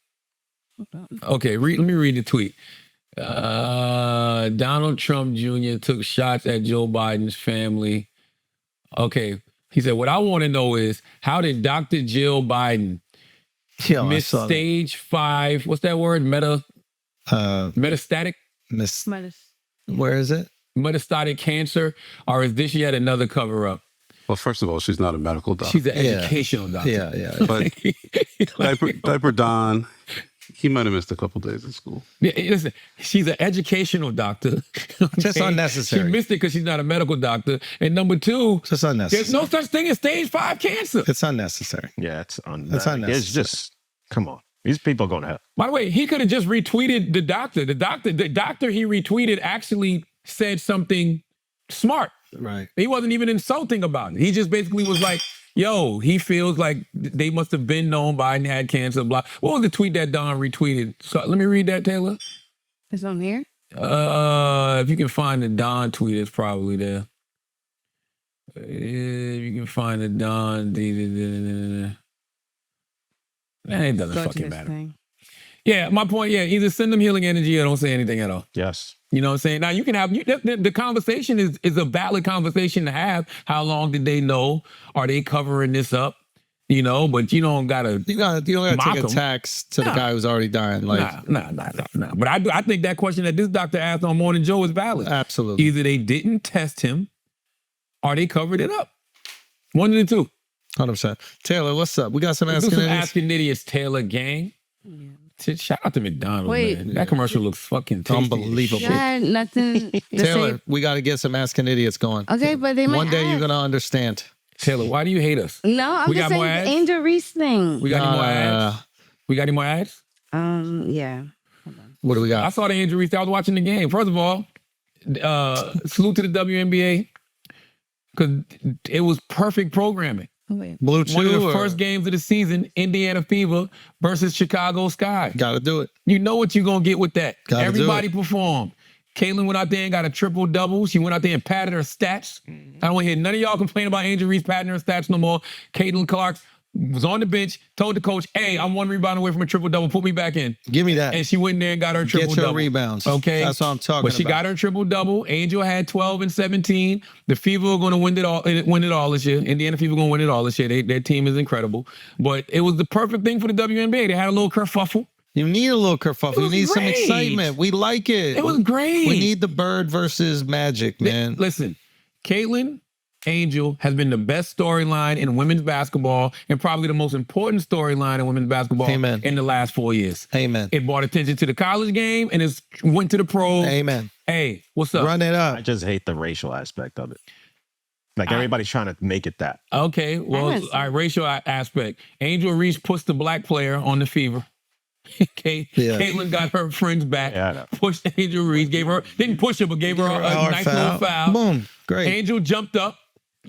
Okay, let me read the tweet. Donald Trump Jr. took shots at Joe Biden's family. Okay, he said, what I want to know is, how did Dr. Jill Biden miss stage 5? What's that word? Metastatic? Where is it? Metastatic cancer? Or is this yet another cover-up? Well, first of all, she's not a medical doctor. She's an educational doctor. Yeah. But diaper Don, he might have missed a couple days of school. Yeah, listen, she's an educational doctor. Just unnecessary. She missed it because she's not a medical doctor. And number 2, Just unnecessary. there's no such thing as stage 5 cancer. It's unnecessary. Yeah, it's unnecessary. It's just, come on. These people are going to hell. By the way, he could have just retweeted the doctor. The doctor he retweeted actually said something smart. Right. He wasn't even insulting about it. He just basically was like, Yo, he feels like they must have been known Biden had cancer. Blah. What was the tweet that Don retweeted? So let me read that, Taylor. It's on here. If you can find the Don tweet, it's probably there. If you can find the Don, it doesn't Go to fucking this matter. thing. Yeah, my point. Yeah, either send them healing energy or don't say anything at all. Yes. You know what I'm saying? Now you can have the conversation is a valid conversation to have. How long did they know? Are they covering this up? You know, but you don't gotta. You don't gotta mock take a 'em. tax to the guy who's already dying. Like, Nah. But I think that question that this doctor asked on Morning Joe is valid. absolutely. Either they didn't test him, or they covered it up. One of the two. 100%. Taylor, what's up? We got some Let's do asking some idiots. Asking Idiots, Taylor gang. Shout out to McDonald's, Wait. man. That commercial looks fucking tasty. Unbelievable. God, nothing. to Taylor, say. we got to get some asking idiots going. Okay, but they might One day ask. you're gonna understand. Taylor, why do you hate us? No, I'm We just got more saying ads? the Angel Reese thing. We got any more ads? We got any more ads? Yeah. What do we I got? saw the injuries. I was watching the game. First of all, salute to the WNBA because it was perfect programming. Wait. Blue Chew. One of the or- first games of the season, Indiana Fever versus Chicago Sky. Gotta do it. You know what you're going to get with that. Gotta do Everybody it. performed. Caitlyn went out there and got a triple-double. She went out there and padded her stats. I don't want to hear none of y'all complain about Angel Reese padding her stats no more. Caitlyn Clark was on the bench, told the coach, hey, I'm one rebound away from a triple-double. Put me back in. Give me that. And she went in there and got her Get triple-double. your rebounds. Okay? That's what I'm talking But she about. got her triple-double. Angel had 12 and 17. The Fever are going to win it all this year. Indiana Fever going to win it all this year. Their team is incredible. But it was the perfect thing for the WNBA. They had a little kerfuffle. You need a little kerfuffle. It You was need some great. excitement. We like it. It was great. We need the Bird versus Magic, man. Listen, Caitlyn Angel has been the best storyline in women's basketball and probably the most important storyline in women's basketball Amen. in the last 4 years. Amen. It brought attention to the college game and it went to the pros. Amen. Hey, what's up? Run it up. I just hate the racial aspect of it. Like everybody's trying to make it that. Okay, well, all right, racial aspect. Angel Reese pushed the black player on the Fever. Okay, Yeah. Caitlyn got her friends back. Yeah, I know. Pushed Angel Reese, didn't push her, but gave her a Hard nice little foul. Boom. Great. Angel jumped up,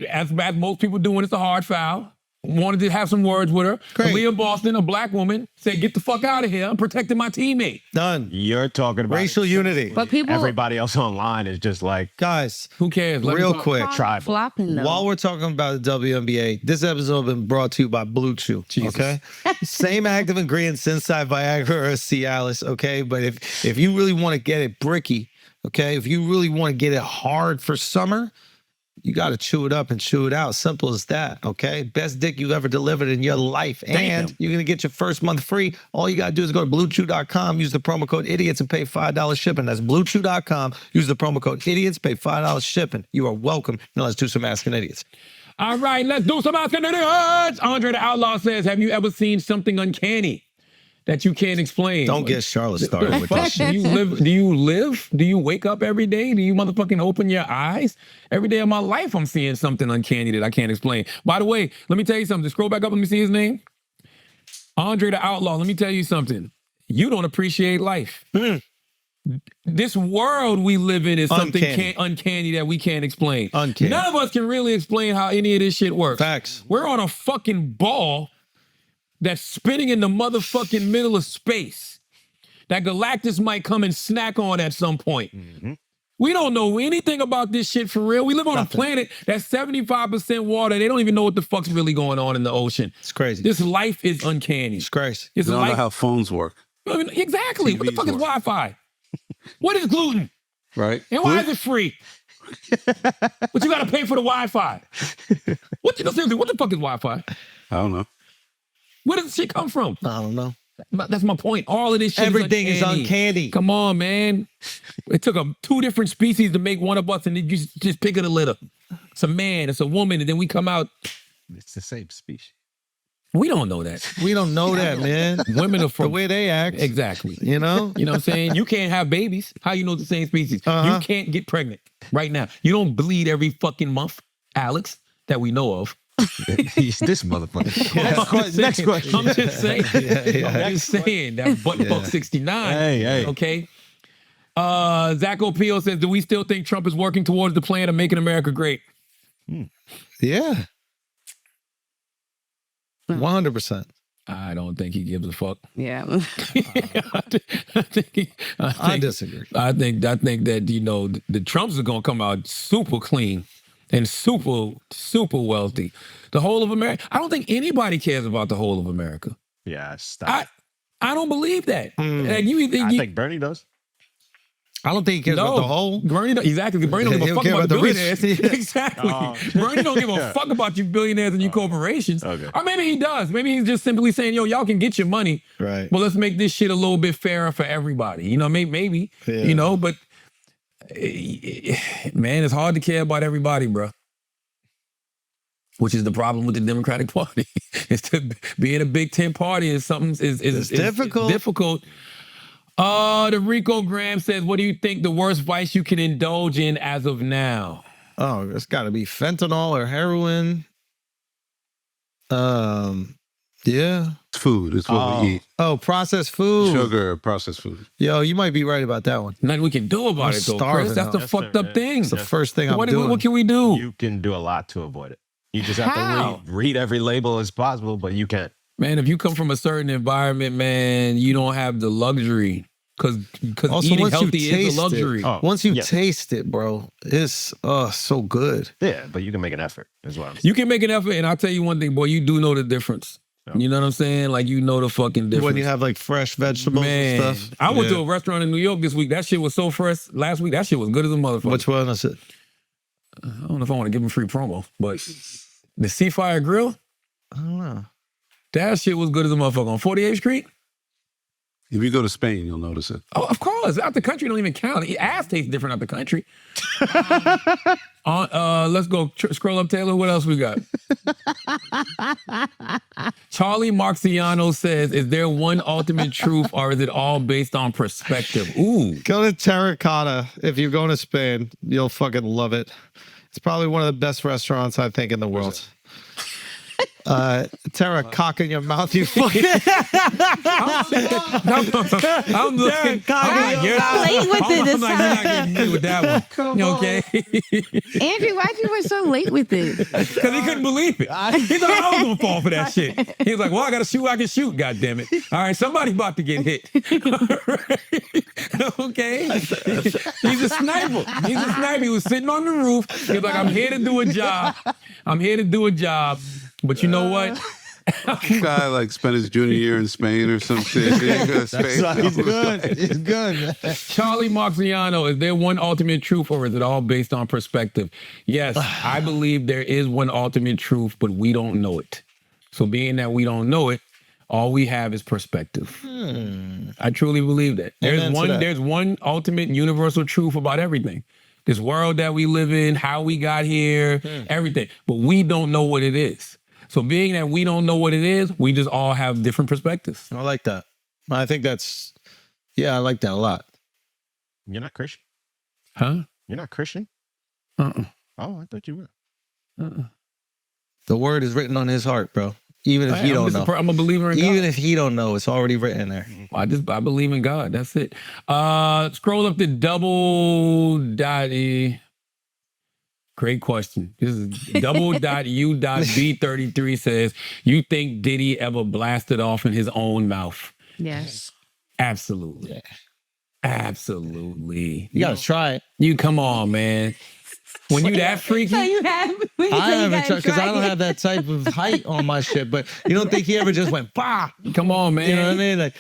as most people do when it's a hard foul. Wanted to have some words with her. Great. Aaliyah Boston, a black woman, said, get the fuck out of here. I'm protecting my teammate. Done. You're talking about Racial unity. But people everybody else online is just like Guys, Who cares? Let me real talk. quick. tribal. flopping though. While we're talking about the WNBA, this episode has been brought to you by Blue Chew. Jesus. Okay, same active ingredients inside Viagra or Cialis. Okay, but if you really want to get it bricky, okay, if you really want to get it hard for summer, you got to chew it up and chew it out. Simple as that. Okay, best dick you've ever delivered in your life, and you're gonna get your first month free. All you gotta do is go to BlueChew.com, use the promo code idiots, and pay $5 shipping. That's BlueChew.com. Use the promo code idiots, pay $5 shipping. You are welcome. Now let's do some asking idiots. All right, let's do some asking idiots. Andre the Outlaw says, have you ever seen something uncanny that you can't explain? Don't get Charla started with that shit. Do you live? Do you wake up every day? Do you motherfucking open your eyes? Every day of my life, I'm seeing something uncanny that I can't explain. By the way, let me tell you something. Scroll back up. Let me see his name. Andre the Outlaw. Let me tell you something. You don't appreciate life. This world we live in is something uncanny that we can't explain. Uncanny. None of us can really explain how any of this shit works. Facts. We're on a fucking ball that's spinning in the motherfucking middle of space that Galactus might come and snack on at some point. Mm-hmm. We don't know anything about this shit for real. We live on a planet that's 75% water. They don't even know what the fuck's really going on in the ocean. It's crazy. This life is uncanny. It's crazy. It's I don't know like, how phones work, I mean, exactly. What the TVs fuck is work. Wi-Fi? What is gluten? right? And why is it free? But you gotta pay for the Wi-Fi. Seriously, what the fuck is Wi-Fi? I don't know. Where does this shit come from? I don't know. That's my point. All of this shit Everything is is uncanny. Come on, man. It took two different species to make one of us, and you just pick of the litter. It's a man, it's a woman, and then we come out. it's the same species. We don't know that. We don't know that, man. Women are The from way they act. exactly. You know? You know what I'm saying? You can't have babies. How you know it's the same species? Uh-huh. You can't get pregnant right now. You don't bleed every fucking month, Alex, that we know of. He's this motherfucker. Next question. I'm just saying. I'm just saying that butt fuck 69. Hey. Okay. Zach Opio says, do we still think Trump is working towards the plan of making America great? Yeah. 100%. I don't think he gives a fuck. Yeah. I disagree. I think that, you know, the Trumps are gonna come out super clean and super wealthy. The whole of America. I don't think anybody cares about the whole of America. Yeah, stop. I don't believe that. Like, I think Bernie does. I don't think he cares about the whole. Bernie, exactly. Bernie don't give a fuck about the billionaires. rich. Exactly. Bernie don't give a fuck about you billionaires and you corporations. Okay. Or maybe he does. Maybe he's just simply saying, yo, y'all can get your money. Right. But let's make this shit a little bit fairer for everybody. You know, maybe. Yeah. You know, but man, it's hard to care about everybody, bro. Which is the problem with the Democratic Party. It's being a Big Ten party is something is difficult. Difficult. The Rico Graham says, what do you think the worst vice you can indulge in as of now? Oh, it's got to be fentanyl or heroin. Yeah. It's food. It's what we eat. Oh, processed food. Sugar, processed food. Yo, you might be right about that one. Nothing we can do about I'm it, though, starving Chris. That's the now. fucked up thing. It's the first thing I'm doing. What can we do? You can do a lot to avoid it. You just have How? to read every label as possible, but you can't. Man, if you come from a certain environment, man, you don't have the luxury. Because Also, eating once you healthy is taste a luxury. it, Oh, once you yeah. taste it, bro, it's so good. Yeah, but you can make an effort as well. You can make an effort, and I'll tell you one thing, boy, you do know the difference. Yeah. You know what I'm saying? Like, you know the fucking difference. When you have like fresh vegetables Man, and stuff. I went Yeah. to a restaurant in New York this week. That shit was so fresh. Last week, that shit was good as a motherfucker. Which one is it? I don't know if I want to give them free promo, but the Seafire Grill, I don't know. that shit was good as a motherfucker on 48th Street. If you go to Spain, you'll notice it. Oh, of course. Out the country don't even count. The ass tastes different out the country. Let's go. Scroll up, Taylor. What else we got? Charlie Marciano says, is there one ultimate truth or is it all based on perspective? Ooh. Go to Terracotta. If you're going to Spain, you'll fucking love it. It's probably one of the best restaurants, I think, in the world. Terra cock in your mouth, you fucking. I'm looking. I'm like, You're late with it this I'm like, you're not getting me with that one. You okay? Andrew, why'd you were so late with it? Because he couldn't believe it. He thought I was going to fall for that shit. He was like, well, I got to shoot. I can shoot. God damn it. All right, somebody about to get hit. Okay. He's a sniper. He was sitting on the roof. He was like, I'm here to do a job. But you know what? Guy like spent his junior year in Spain or some shit. He's good. He's good. Charlie Marciano, is there one ultimate truth or is it all based on perspective? Yes, I believe there is one ultimate truth, but we don't know it. So being that we don't know it, all we have is perspective. I truly believe that. There's one ultimate universal truth about everything. This world that we live in, how we got here, everything. But we don't know what it is. So being that we don't know what it is, we just all have different perspectives. I like that. I think I like that a lot. You're not Christian? Huh? You're not Christian? Uh-uh. Oh, I thought you were. Uh-uh. The word is written on his heart, bro. Even if you don't know. I'm a believer in God. Even if he don't know, it's already written there. I believe in God. That's it. Scroll up to double.e. Great question. This is double.u.b33 says, you think Diddy ever blasted off in his own mouth? Yes. Absolutely. Yeah. Absolutely. You gotta try it. You come on, man. When you that freaky, So you have. I haven't tried because I don't have that type of height on my shit. But you don't think he ever just went bah? Come on, man. You know what I mean?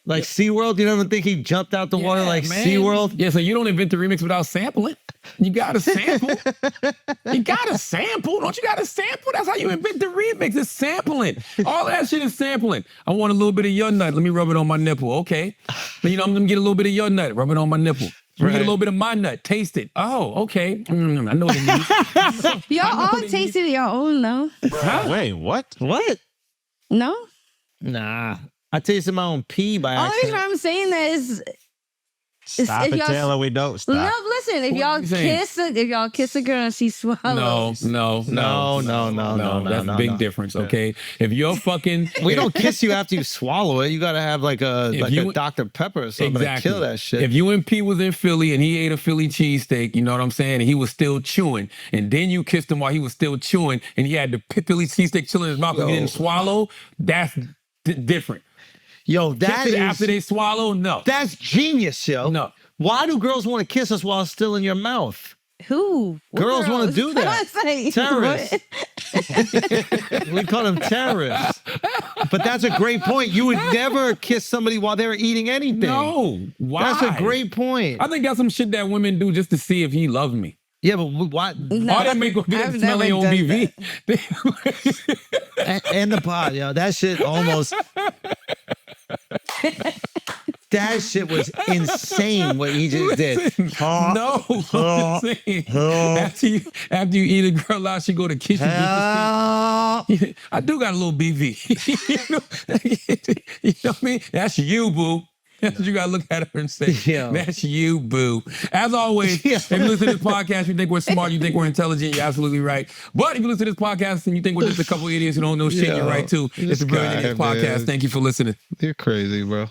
Like SeaWorld, you don't think he jumped out the water like man. SeaWorld? Yeah, so you don't invent the remix without sampling. You gotta sample. You gotta sample. Don't you gotta sample? That's how you invent the remix. It's sampling. All that shit is sampling. I want a little bit of your nut. Let me rub it on my nipple. Okay. You know, I'm gonna get a little bit of your nut. Rub it on my nipple. Let me get a little bit of my nut. Taste it. Oh, okay. I know what it means. Y'all all tasted your own, though. Huh? Wait, what? What? No? Nah. I tasted my own pee by Only reason accident. I'm saying that is Stop if it, y'all- Taylor. We don't stop. No, listen. If y'all kiss a girl and she swallows, No. That's a big difference. Okay, if you're fucking, We don't kiss you after you swallow it. You got to have like a Dr. Pepper or something to kill that shit. If you and P was in Philly and he ate a Philly cheesesteak, you know what I'm saying, and he was still chewing, and then you kissed him while he was still chewing, and he had the Philly cheesesteak chilling in his mouth and he didn't swallow, that's different. Yo, that Kiss it is after they swallow, no. that's genius, yo. No. Why do girls want to kiss us while it's still in your mouth? who? What Girls wanna do that. I was like, Terrorists. what? We call them terrorists. But that's a great point. You would never kiss somebody while they're eating anything. No. Why? That's a great point. I think that's some shit that women do just to see if he loves me. Yeah, but why? No, Or they make go get I've him smelling never on done BV. And the pod, yo. That shit almost. That shit was insane what he just did. No, I'm saying, after you eat a girl out, she go to kiss you. I do got a little BV. you know what I mean? That's you, boo. That's what you gotta look at her and say, Yeah. that's you, boo. As always, if you listen to this podcast, you think we're smart, you think we're intelligent, you're absolutely right. But if you listen to this podcast and you think we're just a couple idiots who don't know shit, you're right too. It's the Brilliant Idiots Podcast. man. Thank you for listening. You're crazy, bro.